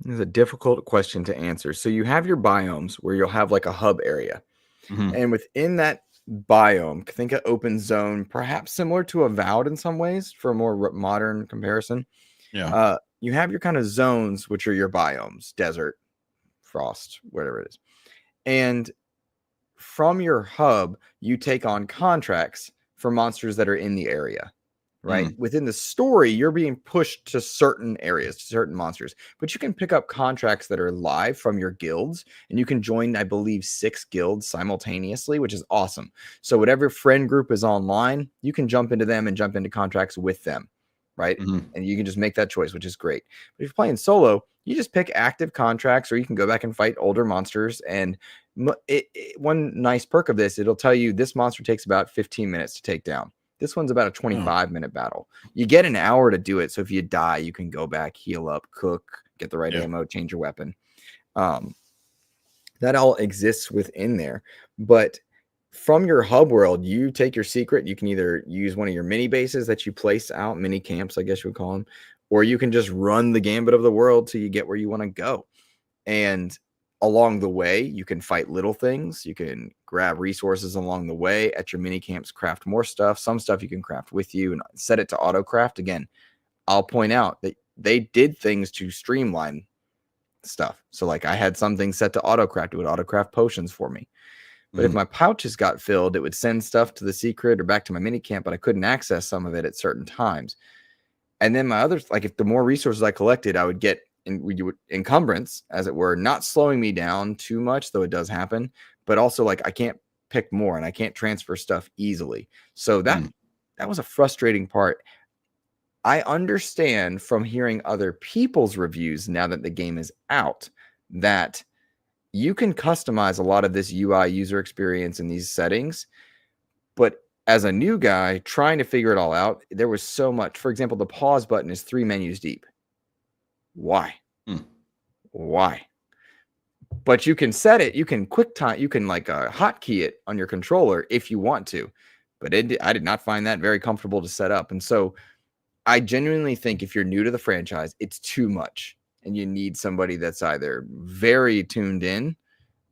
It's a difficult question to answer. So you have your biomes where you'll have like a hub area. And within that biome, think of open zone, perhaps similar to Avowed in some ways for a more modern comparison. Yeah. You have your kind of zones, which are your biomes, desert, frost, whatever it is. And from your hub, you take on contracts for monsters that are in the area, right? Within the story, you're being pushed to certain areas, to certain monsters, but you can pick up contracts that are live from your guilds, and you can join, I believe, 6 guilds simultaneously, which is awesome. So whatever friend group is online, you can jump into them and jump into contracts with them, right? And you can just make that choice, which is great. But if you're playing solo, you just pick active contracts, or you can go back and fight older monsters. And one nice perk of this, it'll tell you this monster takes about 15 minutes to take down. This one's about a 25-minute battle. You get an hour to do it. So if you die, you can go back, heal up, cook, get the right ammo, change your weapon. That all exists within there. But from your hub world, you take your secret. You can either use one of your mini bases that you place out, mini camps, I guess you would call them, or you can just run the gambit of the world till you get where you want to go. And along the way, you can fight little things. You can grab resources along the way at your mini camps, craft more stuff. Some stuff you can craft with you and set it to auto craft. Again, I'll point out that they did things to streamline stuff. So like I had some things set to auto craft. It would auto craft potions for me. But if my pouches got filled, it would send stuff to the secret or back to my mini camp, but I couldn't access some of it at certain times. And then my others, like if the more resources I collected, I would get encumbrance, as it were, not slowing me down too much, though it does happen, but also like I can't pick more and I can't transfer stuff easily. So that was a frustrating part. I understand from hearing other people's reviews now that the game is out that you can customize a lot of this UI user experience in these settings, but as a new guy trying to figure it all out, there was so much. For example, the pause button is 3 menus deep. Why? Why? But you can set it. You can QuickTime. You can like hotkey it on your controller if you want to. But I did not find that very comfortable to set up. And so I genuinely think if you're new to the franchise, it's too much. And you need somebody that's either very tuned in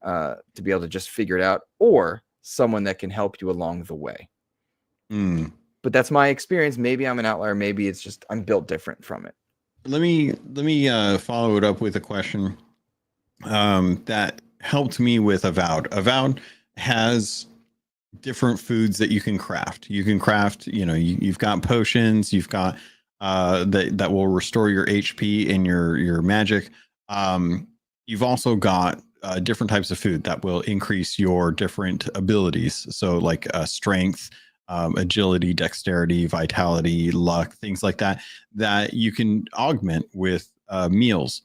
to be able to just figure it out, or someone that can help you along the way. But that's my experience. Maybe I'm an outlier. Maybe it's just I'm built different from it. Let me follow it up with a question that helped me with Avowed. Avowed has different foods that you can craft. You can craft, you've got potions, you've got that will restore your HP and your magic. You've also got different types of food that will increase your different abilities. So like strength, agility, dexterity, vitality, luck, things like that you can augment with meals.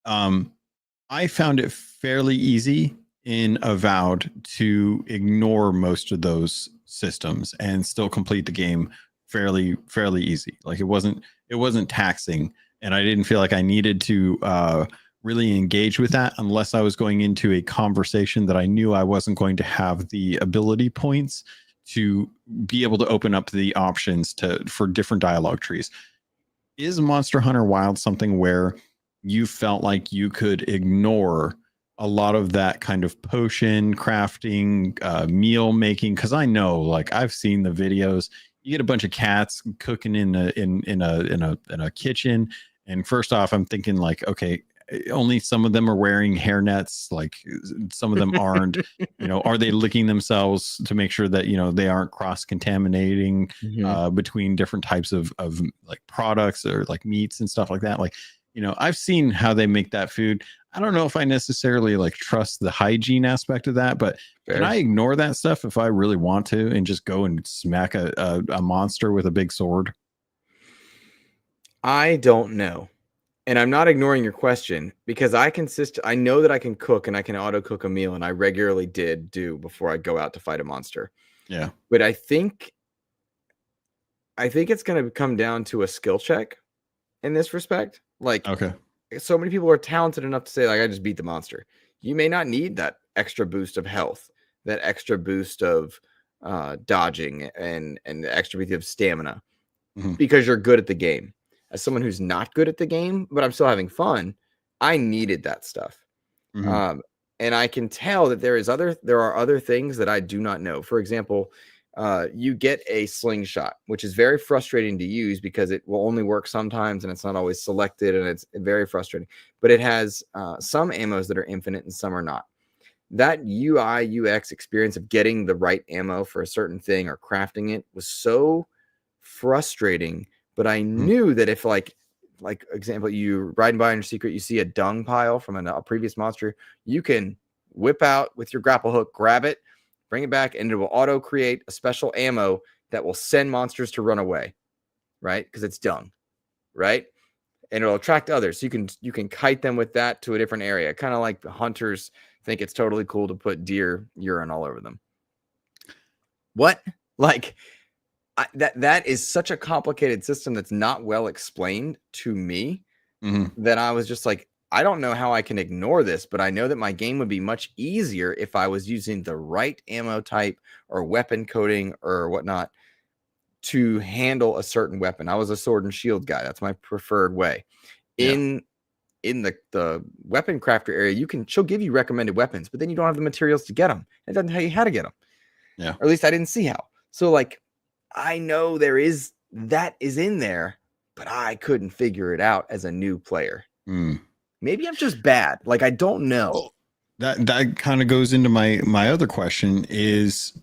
I found it fairly easy in Avowed to ignore most of those systems and still complete the game fairly easy. Like it wasn't taxing, and I didn't feel like I needed to really engage with that unless I was going into a conversation that I knew I wasn't going to have the ability points to be able to open up the options for different dialogue trees. Is Monster Hunter Wild something where you felt like you could ignore a lot of that kind of potion crafting, meal making? Because I know, like, I've seen the videos. You get a bunch of cats cooking in a kitchen, and first off, I'm thinking like, okay, only some of them are wearing hairnets, like some of them aren't. Are they licking themselves to make sure that they aren't cross contaminating between different types of like products or like meats and stuff like that? Like, I've seen how they make that food. I don't know if I necessarily like trust the hygiene aspect of that, but can I ignore that stuff if I really want to and just go and smack a monster with a big sword? I don't know. And I'm not ignoring your question because I know that I can cook and I can auto cook a meal, and I regularly do before I go out to fight a monster. Yeah. But I think it's going to come down to a skill check in this respect. Like, Okay. so many people are talented enough to say, like, I just beat the monster. You may not need that extra boost of health, that extra boost of dodging and the extra boost of stamina because you're good at the game. As someone who's not good at the game, but I'm still having fun, I needed that stuff. And I can tell that there are other things that I do not know. For example, you get a slingshot, which is very frustrating to use because it will only work sometimes and it's not always selected, and it's very frustrating. But it has some ammos that are infinite and some are not. That UI UX experience of getting the right ammo for a certain thing or crafting it was so frustrating. But I knew that if like example, you riding by on your secret, you see a dung pile from a previous monster, you can whip out with your grapple hook, grab it, bring it back, and it will auto create a special ammo that will send monsters to run away, right? Because it's dung, right? And it'll attract others. So you can kite them with that to a different area. Kind of like the hunters think it's totally cool to put deer urine all over them. What? Like, that is such a complicated system that's not well explained to me that I was just like, I don't know how I can ignore this, but I know that my game would be much easier if I was using the right ammo type or weapon coding or whatnot to handle a certain weapon. I was a sword and shield guy. That's my preferred way. Yeah. In the weapon crafter area, she'll give you recommended weapons, but then you don't have the materials to get them. It doesn't tell you how to get them. Yeah. Or at least I didn't see how. So like, I know that is in there, but I couldn't figure it out as a new player. Maybe I'm just bad. Like, I don't know. Well, that kind of goes into my other question is,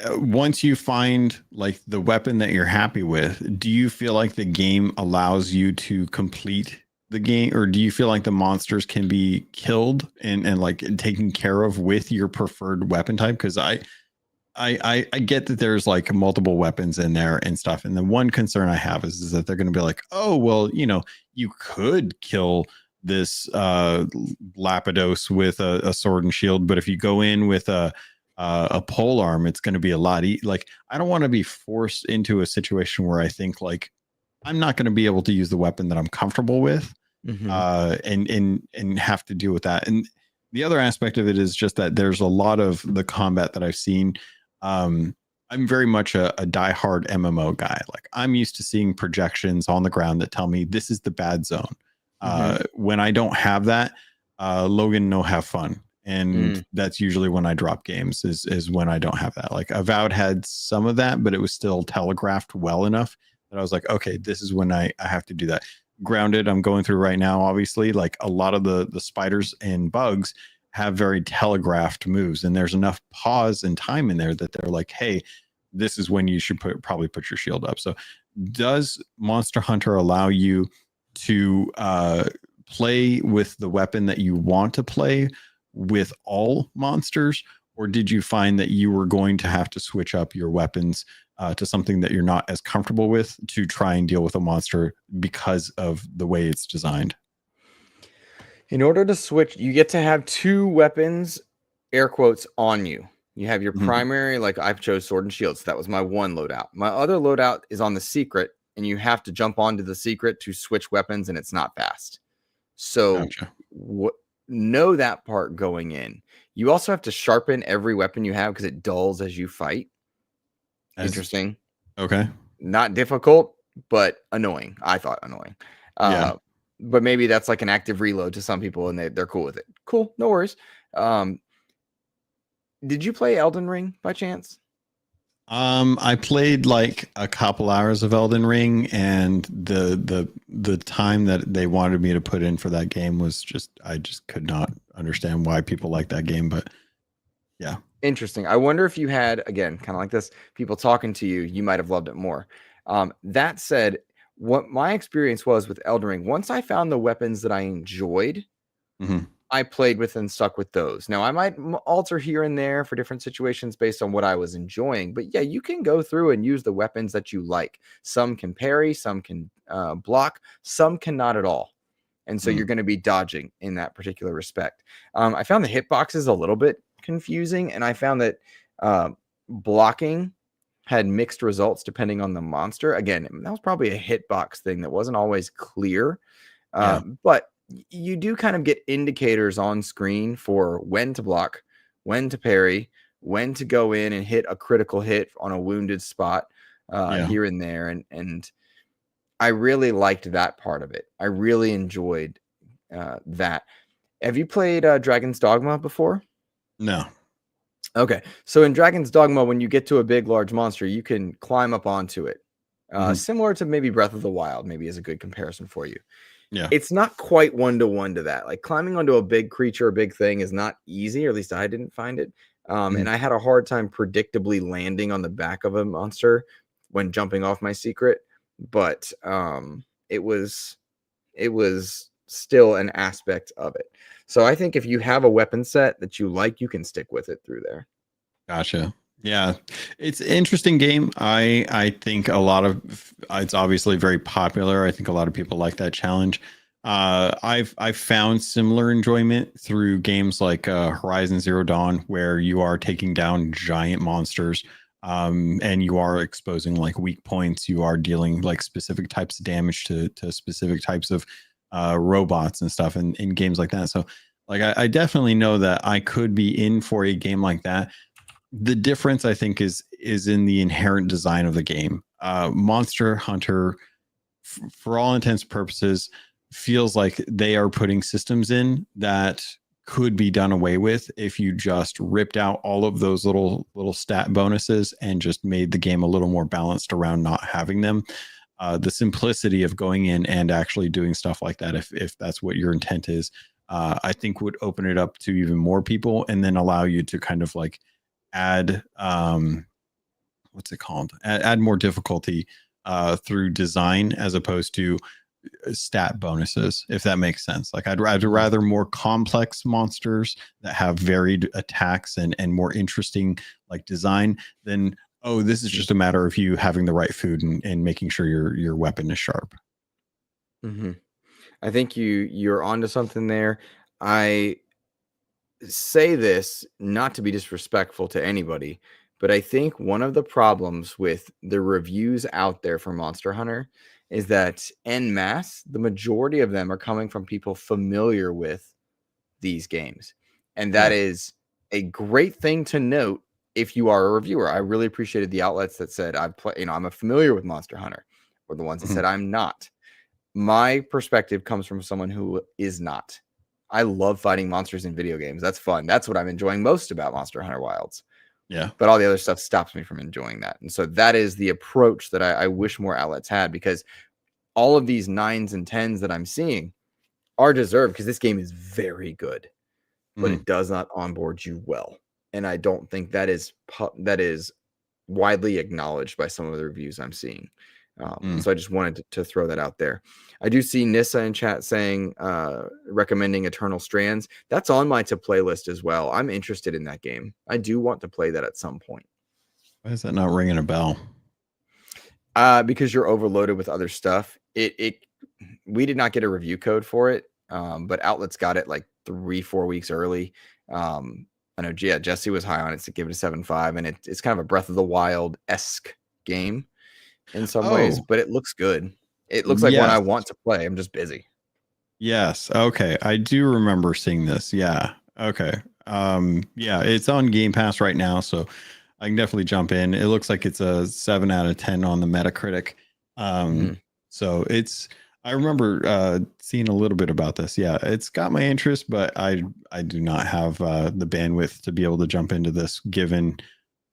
once you find like the weapon that you're happy with, do you feel like the game allows you to complete the game, or do you feel like the monsters can be killed and like taken care of with your preferred weapon type? Because I get that there's like multiple weapons in there and stuff. And the one concern I have is that they're going to be like, oh, well, you could kill this Lapidos with a sword and shield, but if you go in with a pole arm, it's going to be a lot. Like, I don't want to be forced into a situation where I think like I'm not going to be able to use the weapon that I'm comfortable with, and have to deal with that. And the other aspect of it is just that there's a lot of the combat that I've seen. I'm very much a diehard MMO guy. Like, I'm used to seeing projections on the ground that tell me this is the bad zone. When I don't have that, Logan, no, have fun. And that's usually when I drop games is when I don't have that. Like, Avowed had some of that, but it was still telegraphed well enough that I was like, okay, this is when I have to do that. Grounded, I'm going through right now, obviously, like a lot of the spiders and bugs have very telegraphed moves, and there's enough pause and time in there that they're like, hey, this is when you should probably put your shield up. So does Monster Hunter allow you to play with the weapon that you want to play with all monsters, or did you find that you were going to have to switch up your weapons to something that you're not as comfortable with to try and deal with a monster because of the way it's designed? In order to switch, you get to have two weapons, air quotes, on you. You have your primary, like I chose sword and shield, so that was my one loadout. My other loadout is on the secret, and you have to jump onto the secret to switch weapons, and it's not fast. So know that part going in. You also have to sharpen every weapon you have because it dulls as you fight. Interesting. Okay. Not difficult, but annoying. I thought annoying. But maybe that's like an active reload to some people and they're cool with it. Cool. No worries. Did you play Elden Ring by chance? I played like a couple hours of Elden Ring, and the time that they wanted me to put in for that game was I just could not understand why people like that game. But yeah. Interesting. I wonder if you had, again, kind of like this, people talking to you, you might have loved it more. That said, what my experience was with Elden Ring, once I found the weapons that I enjoyed, I played with and stuck with those. Now, I might alter here and there for different situations based on what I was enjoying. But yeah, you can go through and use the weapons that you like. Some can parry, some can block, some cannot at all. And so you're going to be dodging in that particular respect. I found the hitboxes a little bit confusing, and I found that blocking had mixed results depending on the monster. Again, that was probably a hitbox thing that wasn't always clear. But you do kind of get indicators on screen for when to block, when to parry, when to go in and hit a critical hit on a wounded spot here and there. And I really liked that part of it. I really enjoyed that. Have you played Dragon's Dogma before? No. Okay. So in Dragon's Dogma, when you get to a big, large monster, you can climb up onto it. Similar to maybe Breath of the Wild, maybe is a good comparison for you. Yeah. It's not quite one-to-one to that. Like climbing onto a big creature, a big thing is not easy, or at least I didn't find it. And I had a hard time predictably landing on the back of a monster when jumping off my secret. But it was still an aspect of it. So I think if you have a weapon set that you like, you can stick with it through there. Gotcha. Yeah, it's an interesting game. I think a lot of it's obviously very popular. I think a lot of people like that challenge. I've found similar enjoyment through games like Horizon Zero Dawn, where you are taking down giant monsters, and you are exposing like weak points. You are dealing like specific types of damage to specific types of robots and stuff in games like that. So like I definitely know that I could be in for a game like that. The difference I think is in the inherent design of the game. Monster Hunter, for all intents and purposes, feels like they are putting systems in that could be done away with if you just ripped out all of those little stat bonuses and just made the game a little more balanced around not having them. The simplicity of going in and actually doing stuff like that, if that's what your intent is, I think would open it up to even more people, and then allow you to kind of like add what's it called? Add more difficulty through design as opposed to stat bonuses, if that makes sense. Like I'd rather more complex monsters that have varied attacks and more interesting like design than, oh, this is just a matter of you having the right food and making sure your weapon is sharp. I think you're onto something there. I say this not to be disrespectful to anybody, but I think one of the problems with the reviews out there for Monster Hunter is that en masse, the majority of them are coming from people familiar with these games. And that is a great thing to note if you are a reviewer. I really appreciated the outlets that said I'm familiar with Monster Hunter, or the ones that said I'm not. My perspective comes from someone who is not. I love fighting monsters in video games. That's fun. That's what I'm enjoying most about Monster Hunter Wilds. Yeah. But all the other stuff stops me from enjoying that. And so that is the approach that I wish more outlets had, because all of these 9s and 10s that I'm seeing are deserved, because this game is very good, but it does not onboard you well. And I don't think that is widely acknowledged by some of the reviews I'm seeing. So I just wanted to throw that out there. I do see Nissa in chat saying, recommending Eternal Strands. That's on my to play list as well. I'm interested in that game. I do want to play that at some point. Why is that not ringing a bell? Because you're overloaded with other stuff. We did not get a review code for it, but outlets got it like 3-4 weeks early. I know, Jesse was high on it to give it a 7.5, and it's kind of a Breath of the Wild-esque game in some ways, but it looks good. It looks like one I want to play. I'm just busy. Yes. Okay. I do remember seeing this. Yeah. Okay. Yeah, it's on Game Pass right now, so I can definitely jump in. It looks like it's a 7 out of 10 on the Metacritic. So I remember seeing a little bit about this. Yeah, it's got my interest, but I do not have the bandwidth to be able to jump into this given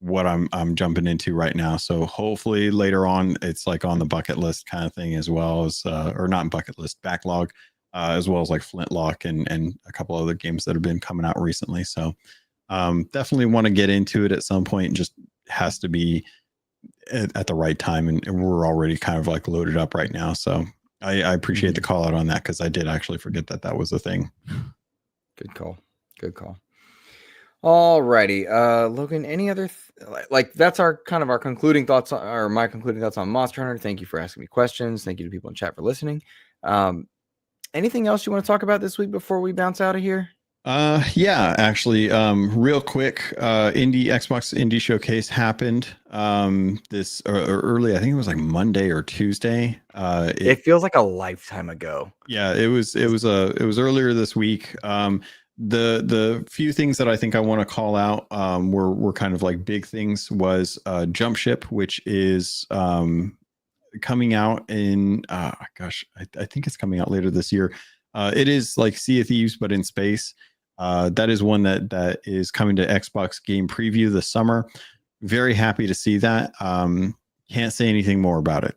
what I'm jumping into right now. So hopefully later on it's like on the bucket list kind of thing, as well as or not bucket list, backlog, as well as like Flintlock and a couple other games that have been coming out recently. So definitely want to get into it at some point. Just has to be at the right time, and we're already kind of like loaded up right now. So I appreciate the call out on that, because I did actually forget that was a thing. Good call. Good call. Alrighty, Logan. Any other like that's our kind of our concluding thoughts, or my concluding thoughts on Monster Hunter. Thank you for asking me questions. Thank you to people in chat for listening. Anything else you want to talk about this week before we bounce out of here? Yeah, actually, real quick, Xbox Indie Showcase happened this early. I think it was like Monday or Tuesday. It feels like a lifetime ago. Yeah, it was earlier this week. The few things that I think I want to call out were kind of like big things. Was Jump Ship, which is coming out in I think it's coming out later this year. It is like Sea of Thieves but in space. That is one that is coming to Xbox Game Preview this summer. Very happy to see that. Can't say anything more about it,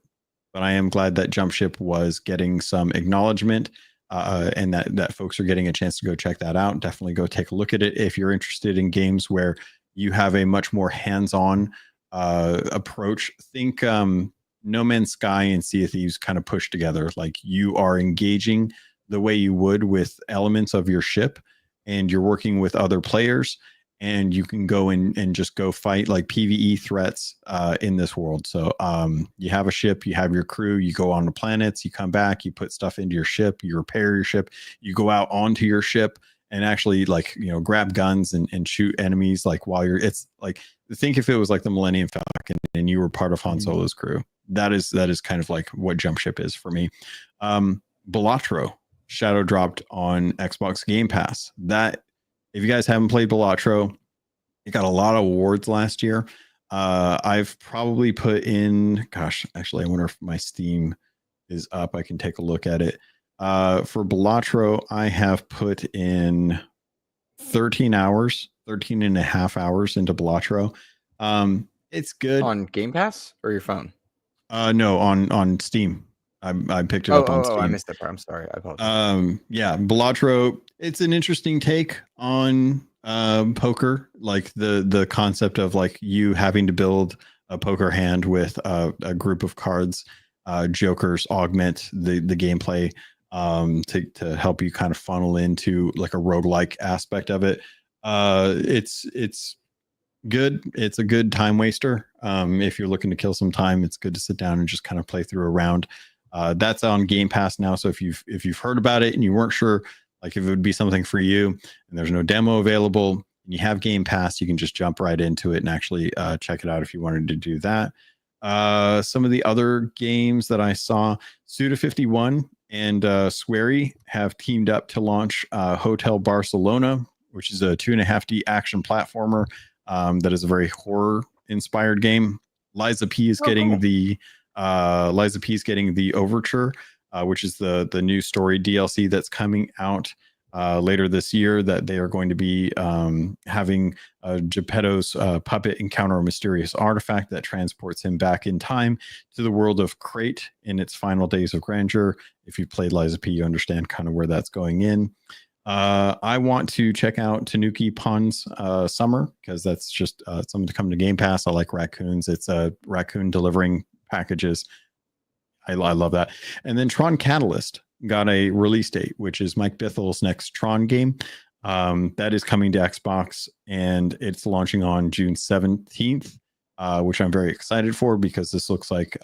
but I am glad that Jump Ship was getting some acknowledgement, and that folks are getting a chance to go check that out. Definitely go take a look at it if you're interested in games where you have a much more hands-on approach. Think No Man's Sky and Sea of Thieves kind of push together. Like, you are engaging the way you would with elements of your ship, and you're working with other players, and you can go in and just go fight like PvE threats in this world. So you have a ship, you have your crew, you go on the planets, you come back, you put stuff into your ship, you repair your ship, you go out onto your ship and actually like, grab guns and shoot enemies like while you're, it's like, think if it was like the Millennium Falcon and you were part of Han Solo's crew. That is kind of like what Jump Ship is for me. Balatro shadow dropped on Xbox Game Pass. That, if you guys haven't played Balatro, it got a lot of awards last year. I've probably put in, actually, I wonder if my Steam is up. I can take a look at it. For Balatro, I have put in 13 and a half hours into Balatro. It's good. On Game Pass or your phone? No, on Steam. I picked it up on Steam. I missed that part. I'm sorry. I apologize. Yeah, Balatro, it's an interesting take on poker, like the concept of like you having to build a poker hand with a group of cards. Jokers augment the gameplay to help you kind of funnel into like a roguelike aspect of it. It's good. It's a good time waster. If you're looking to kill some time, it's good to sit down and just kind of play through a round. That's on Game Pass now. So if you've heard about it and you weren't sure like if it would be something for you, and there's no demo available, and you have Game Pass, you can just jump right into it and actually check it out if you wanted to do that. Some of the other games that I saw, Suda51 and Swery have teamed up to launch Hotel Barcelona, which is a 2.5D action platformer that is a very horror inspired game. Liza P is getting the Overture, which is the new story DLC that's coming out later this year, that they are going to be having Geppetto's puppet encounter a mysterious artifact that transports him back in time to the world of Crate in its final days of grandeur. If you've played Liza P, you understand kind of where that's going in. I want to check out Tanuki Pon's Summer, because that's just something to come to Game Pass. I like raccoons. It's a raccoon delivering packages. I love that. And then Tron Catalyst got a release date, which is Mike Bithel's next Tron game. That is coming to Xbox, and it's launching on June 17th, which I'm very excited for, because this looks like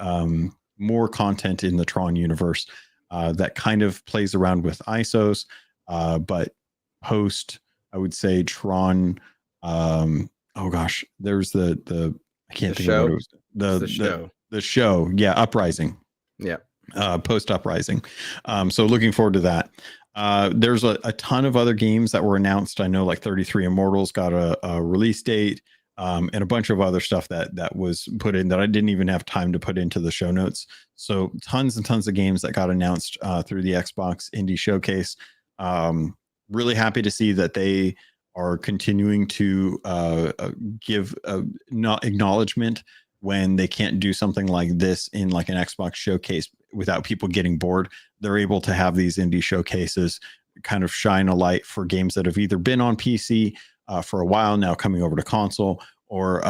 more content in the Tron universe that kind of plays around with ISOs, but post, I would say, Tron. There's the I can't think of what it was. The show. The show, yeah, Uprising. Yeah. Post Uprising. So looking forward to that. There's a ton of other games that were announced. I know like 33 Immortals got a release date, and a bunch of other stuff that was put in that I didn't even have time to put into the show notes. So tons and tons of games that got announced through the Xbox Indie Showcase. Really happy to see that they are continuing to give acknowledgement when they can't do something like this in like an Xbox showcase without people getting bored. They're able to have these indie showcases kind of shine a light for games that have either been on PC for a while now, coming over to console, or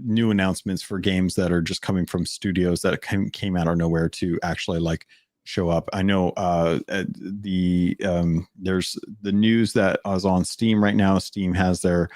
new announcements for games that are just coming from studios that came out of nowhere to actually like show up. I know there's the news that is on Steam right now. Steam has their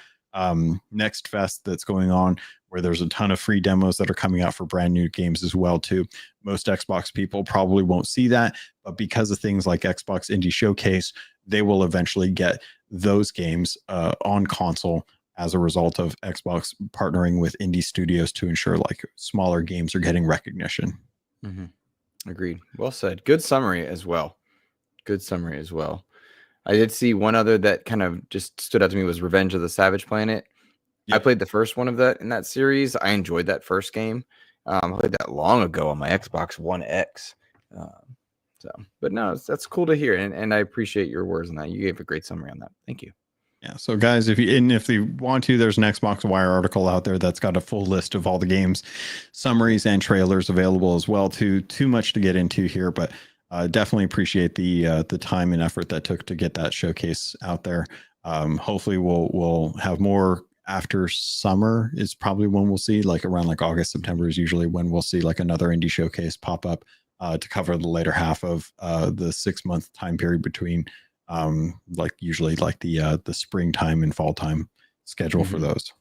Next Fest that's going on, where there's a ton of free demos that are coming out for brand new games as well too. Most Xbox people probably won't see that, but because of things like Xbox Indie Showcase, they will eventually get those games on console as a result of Xbox partnering with indie studios to ensure like smaller games are getting recognition. Mm-hmm. Agreed. Well said. Good summary as well. Good summary as well. I did see one other that kind of just stood out to me was Revenge of the Savage Planet. Yep. I played the first one of that in that series. I enjoyed that first game. I played that long ago on my Xbox One X. But no, that's cool to hear, and I appreciate your words on that. You gave a great summary on that. Thank you. Yeah. So guys, if you want to, there's an Xbox Wire article out there that's got a full list of all the games, summaries and trailers available as well. Too much to get into here, but definitely appreciate the time and effort that took to get that showcase out there. Hopefully we'll have more after summer is probably when we'll see, like around like August, September is usually when we'll see like another indie showcase pop up to cover the later half of the 6-month time period between like usually like the springtime and fall time schedule for those.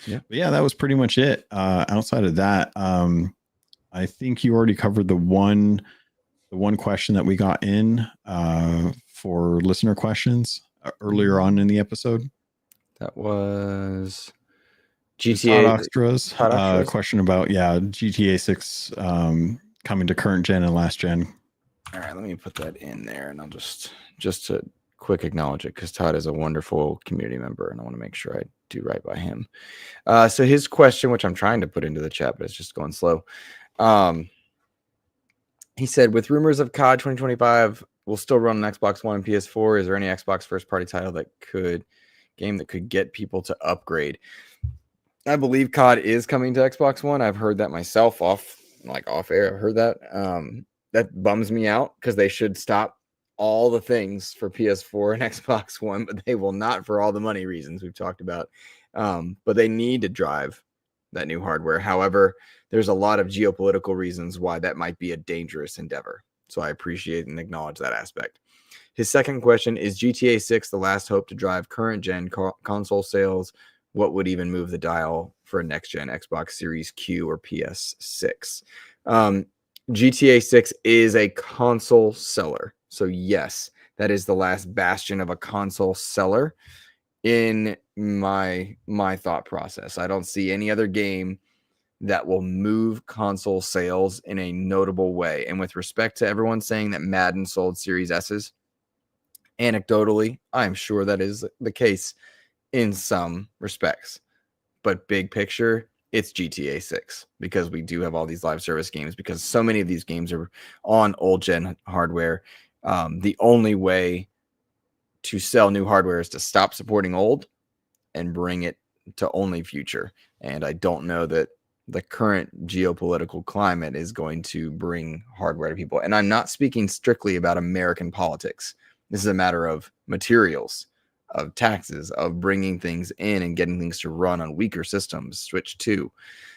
Yeah. But yeah, that was pretty much it. Outside of that, I think you already covered the one question that we got in for listener questions earlier on in the episode. That was GTA Extras. Question about GTA 6 coming to current gen and last gen. All right, let me put that in there, and I'll just to quick acknowledge it because Todd is a wonderful community member, and I want to make sure I do right by him. So his question, which I'm trying to put into the chat, but it's just going slow. He said, with rumors of COD 2025 will still run on Xbox One and PS4, is there any Xbox first-party title that could get people to upgrade? I believe COD is coming to Xbox One. I've heard that myself off air. I've heard that. That bums me out because they should stop all the things for PS4 and Xbox One, but they will not for all the money reasons we've talked about. But they need to drive that new hardware. However, there's a lot of geopolitical reasons why that might be a dangerous endeavor. So I appreciate and acknowledge that aspect. His second question is GTA 6 the last hope to drive current gen console sales? What would even move the dial for a next gen Xbox Series Q or PS6? GTA 6 is a console seller. So yes, that is the last bastion of a console seller in my thought process. I don't see any other game that will move console sales in a notable way. And with respect to everyone saying that Madden sold Series S's, anecdotally, I'm sure that is the case in some respects. But big picture, it's GTA 6 because we do have all these live service games because so many of these games are on old gen hardware. The only way to sell new hardware is to stop supporting old and bring it to only future. And I don't know that the current geopolitical climate is going to bring hardware to people. And I'm not speaking strictly about American politics. This is a matter of materials, of taxes, of bringing things in and getting things to run on weaker systems, Switch 2.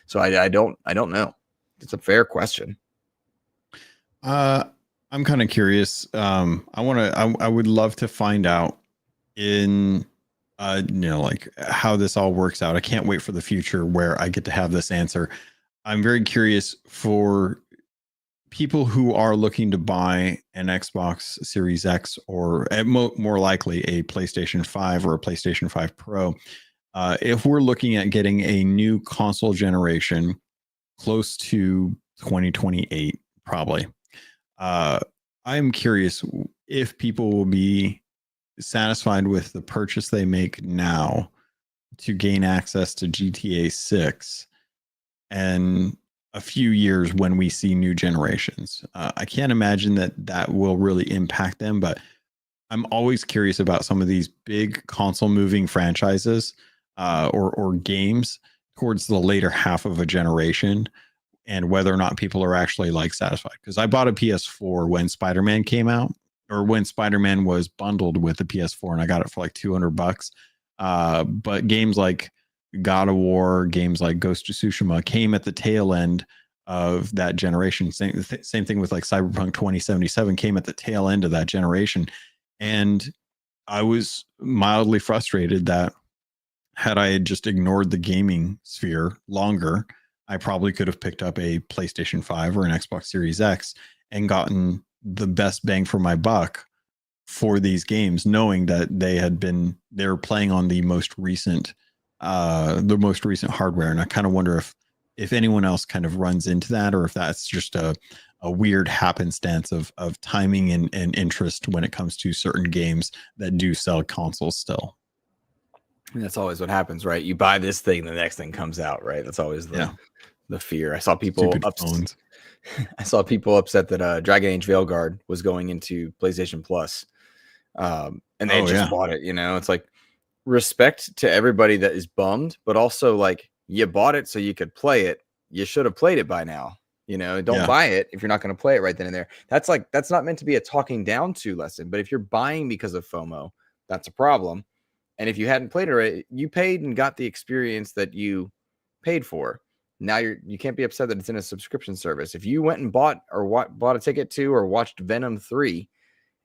So I don't know. It's a fair question. I'm kind of curious. I would love to find out in like how this all works out. I can't wait for the future where I get to have this answer. I'm very curious for people who are looking to buy an Xbox Series X or more likely a PlayStation 5 or a PlayStation 5 Pro. If we're looking at getting a new console generation close to 2028, probably. I'm curious if people will be satisfied with the purchase they make now to gain access to GTA 6 and a few years when we see new generations. I can't imagine that will really impact them, but I'm always curious about some of these big console moving franchises or games towards the later half of a generation and whether or not people are actually like satisfied. Because I bought a PS4 when Spider-Man came out, or when Spider-Man was bundled with the PS4, and I got it for like $200. But games like God of War, games like Ghost of Tsushima came at the tail end of that generation. Same thing with like Cyberpunk 2077 came at the tail end of that generation. And I was mildly frustrated that had I just ignored the gaming sphere longer, I probably could have picked up a PlayStation 5 or an Xbox Series X and gotten the best bang for my buck for these games, knowing that they're playing on the most recent hardware. And I kind of wonder if anyone else kind of runs into that, or if that's just a weird happenstance of timing and interest when it comes to certain games that do sell consoles still. That's always what happens, right? You buy this thing, the next thing comes out, right? That's always the fear. I saw people phones. I saw people upset that Dragon Age Veilguard was going into PlayStation Plus, and they just bought it. You know, it's like, respect to everybody that is bummed, but also like, you bought it so you could play it. You should have played it by now. You know, don't buy it if you're not going to play it right then and there. That's not meant to be a talking down to lesson. But if you're buying because of FOMO, that's a problem. And if you hadn't played it right, you paid and got the experience that you paid for. Now you can't be upset that it's in a subscription service. If you went and bought a ticket to or watched Venom 3,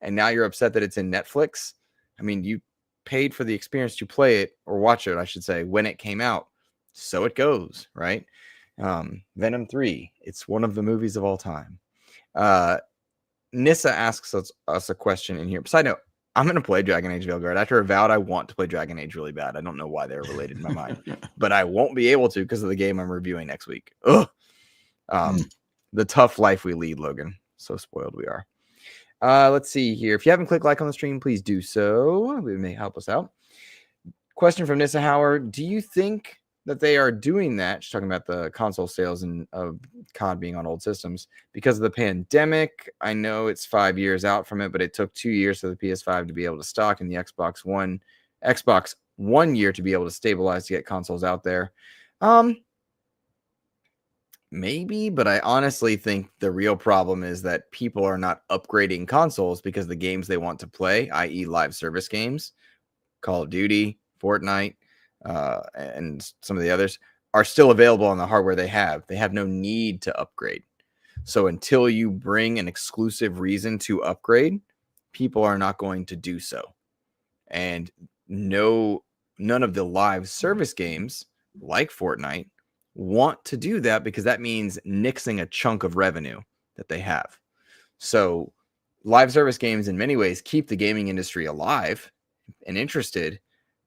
and now you're upset that it's in Netflix, I mean, you paid for the experience to play it, or watch it, I should say, when it came out. So it goes, right? Venom 3, it's one of the movies of all time. Nissa asks us a question in here. Side note, I'm going to play Dragon Age Veilguard. After Avowed, I want to play Dragon Age really bad. I don't know why they're related in my mind, but I won't be able to because of the game I'm reviewing next week. Ugh. The tough life we lead, Logan. So spoiled we are. Let's see here. If you haven't clicked like on the stream, please do so. It may help us out. Question from Nissa Howard. Do you think that they are doing that? She's talking about the console sales and of COD being on old systems because of the pandemic. I know it's 5 years out from it, but it took 2 years for the PS5 to be able to stock, and the Xbox 1 year to be able to stabilize to get consoles out there. Maybe, but I honestly think the real problem is that people are not upgrading consoles because the games they want to play, i.e. live service games, Call of Duty, Fortnite, and some of the others, are still available on the hardware they have. They have no need to upgrade. So until you bring an exclusive reason to upgrade, people are not going to do so. And none of the live service games like Fortnite want to do that, because that means nixing a chunk of revenue that they have. So live service games in many ways keep the gaming industry alive and interested,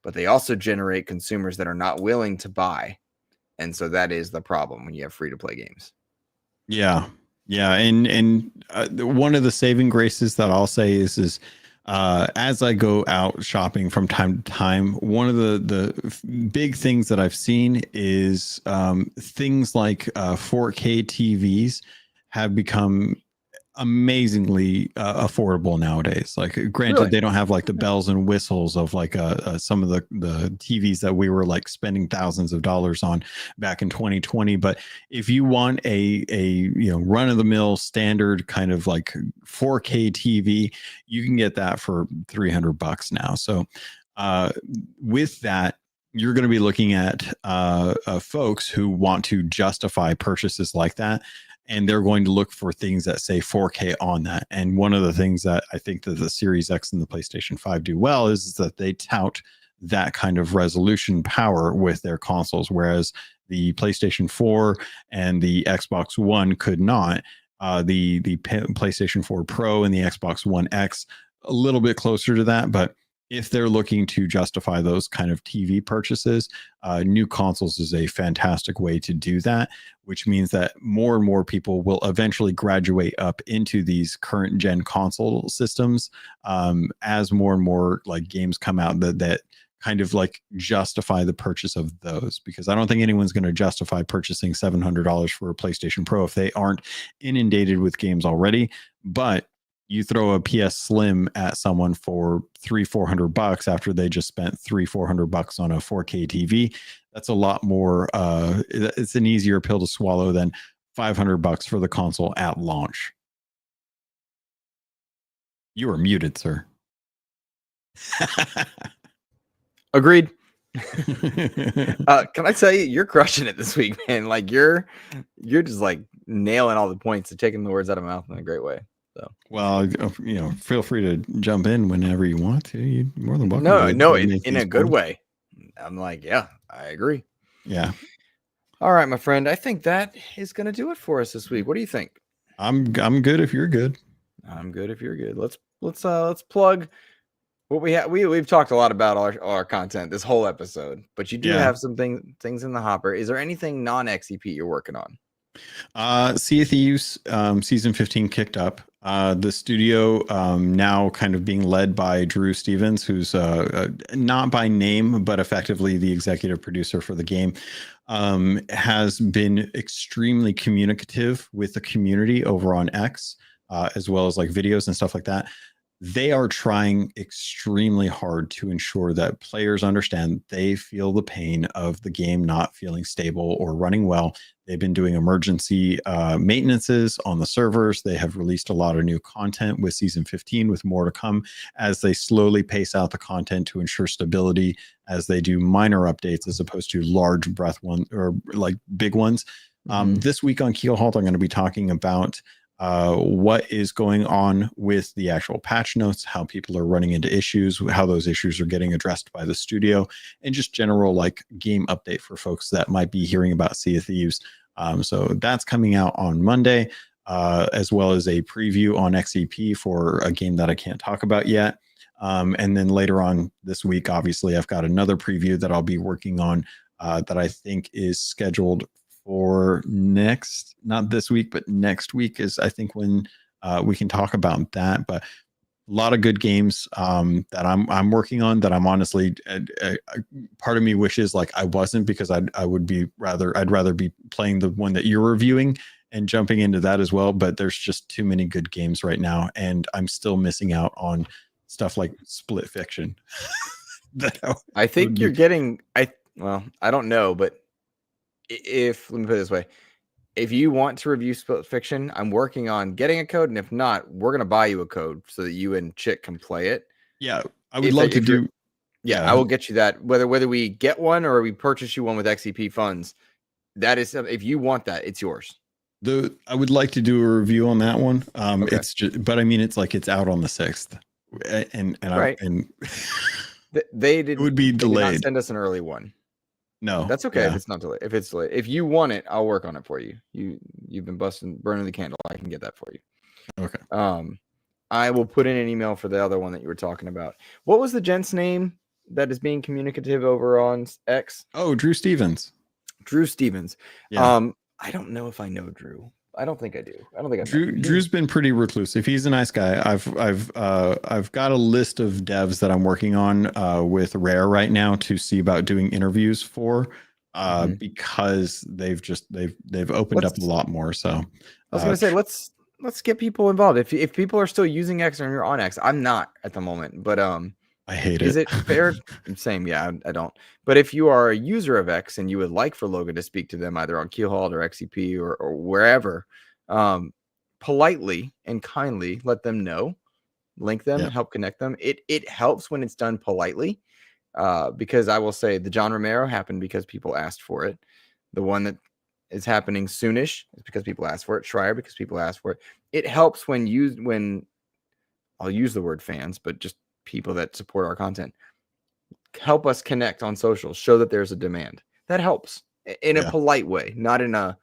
but they also generate consumers that are not willing to buy. And so that is the problem when you have free to play games. Yeah. And one of the saving graces that I'll say is as I go out shopping from time to time, one of the big things that I've seen is things like 4K TVs have become amazingly affordable nowadays. Like, granted, Really? they don't have like the bells and whistles of like some of the TVs that we were like spending thousands of dollars on back in 2020. But if you want a run of the mill standard kind of like 4K TV, you can get that for $300 now. So with that, you're going to be looking at folks who want to justify purchases like that, and they're going to look for things that say 4K on that. And one of the things that I think that the Series X and the PlayStation 5 do well is that they tout that kind of resolution power with their consoles, whereas the PlayStation 4 and the Xbox One could not. The PlayStation 4 Pro and the Xbox One X, a little bit closer to that, but if they're looking to justify those kind of TV purchases, new consoles is a fantastic way to do that, which means that more and more people will eventually graduate up into these current gen console systems as more and more like games come out that kind of like justify the purchase of those. Because I don't think anyone's going to justify purchasing $700 for a PlayStation Pro if they aren't inundated with games already. But you throw a PS Slim at someone for $300-400 after they just spent $300-400 on a 4K TV. That's a lot more. It's an easier pill to swallow than $500 for the console at launch. You are muted, sir. Agreed. Can I tell you, you're crushing it this week, man. Like you're just like nailing all the points and taking the words out of my mouth in a great way. So, well, feel free to jump in whenever you want to. You're more than welcome no, to make in these a good points. way. I'm like, yeah, I agree. Yeah. All right, my friend. I think that is going to do it for us this week. What do you think? I'm good if you're good. I'm good if you're good. Let's plug what we have. We've talked a lot about our content this whole episode, but you do have some things in the hopper. Is there anything non-XEP you're working on? Sea of Thieves season 15 kicked up. The studio now kind of being led by Drew Stevens, who's not by name, but effectively the executive producer for the game, has been extremely communicative with the community over on X, as well as like videos and stuff like that. They are trying extremely hard to ensure that players understand they feel the pain of the game not feeling stable or running well. They've been doing emergency maintenances on the servers. They have released a lot of new content with season 15, with more to come as they slowly pace out the content to ensure stability as they do minor updates as opposed to large breath one or like big ones. This week on Keelhauled, I'm going to be talking about what is going on with the actual patch notes, how people are running into issues, how those issues are getting addressed by the studio, and just general like game update for folks that might be hearing about Sea of Thieves. So that's coming out on Monday, as well as a preview on XEP for a game that I can't talk about yet. And then later on this week, obviously, I've got another preview that I'll be working on that I think is scheduled for not this week, but next week is I think when we can talk about that. But a lot of good games that I'm working on that I'm honestly part of me wishes like I wasn't, because I'd rather be playing the one that you're reviewing and jumping into that as well. But there's just too many good games right now, and I'm still missing out on stuff like Split Fiction. I think you're getting. I don't know, but let me put it this way. If you want to review Split Fiction, I'm working on getting a code, and if not, we're gonna buy you a code so that you and Chick can play it. Yeah, I would love to do. Yeah, I will get you that. Whether we get one or we purchase you one with XEP funds, that is, if you want that, it's yours. I would like to do a review on that one. Okay. It's just, but I mean, it's like it's out on the 6th, and right. They did. It would be delayed. They did not send us an early one. No, that's okay if it's not delayed. If it's delayed, if you want it, I'll work on it for you. You've been burning the candle. I can get that for you. Okay. I will put in an email for the other one that you were talking about. What was the gent's name that is being communicative over on X? Oh, Drew Stevens. Drew Stevens. Yeah. I don't know if I know Drew. I don't think I do. I don't think I. Drew's been pretty reclusive. He's a nice guy. I've got a list of devs that I'm working on with Rare right now to see about doing interviews for, because they've opened up a lot more. So I was gonna say let's get people involved. If people are still using X and you're on X, I'm not at the moment, but I hate it. Is it fair? Same, yeah, I don't. But if you are a user of X and you would like for Logan to speak to them either on Keelhauled or XEP or wherever, politely and kindly let them know, link them, help connect them. It helps when it's done politely, because I will say the John Romero happened because people asked for it. The one that is happening soonish is because people asked for it. Schreier because people asked for it. It helps when I'll use the word fans, but just people that support our content help us connect on socials, show that there's a demand. That helps in a polite way, not in a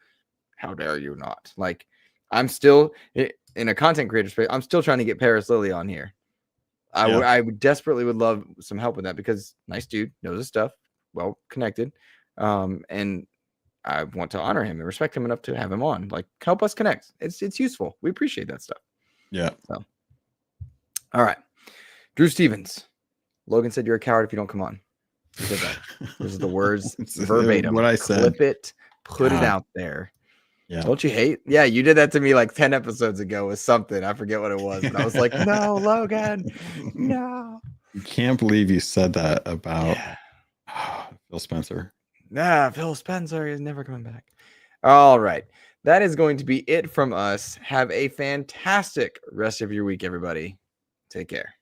how dare you not. Like, I'm still in a content creator space. I'm still trying to get Paris Lily on here. I desperately would love some help with that, because nice dude, knows his stuff, well connected, and I want to honor him and respect him enough to have him on. Like, help us connect. It's useful. We appreciate that stuff. Yeah. So, all right. Drew Stevens. Logan said you're a coward if you don't come on. He said that. Those are the words verbatim. What I said. Clip it, put it out there. Yeah. Don't you hate? Yeah, you did that to me like 10 episodes ago with something. I forget what it was. But I was like, no, Logan, no. You can't believe you said that about Phil Spencer. Nah, Phil Spencer is never coming back. All right. That is going to be it from us. Have a fantastic rest of your week, everybody. Take care.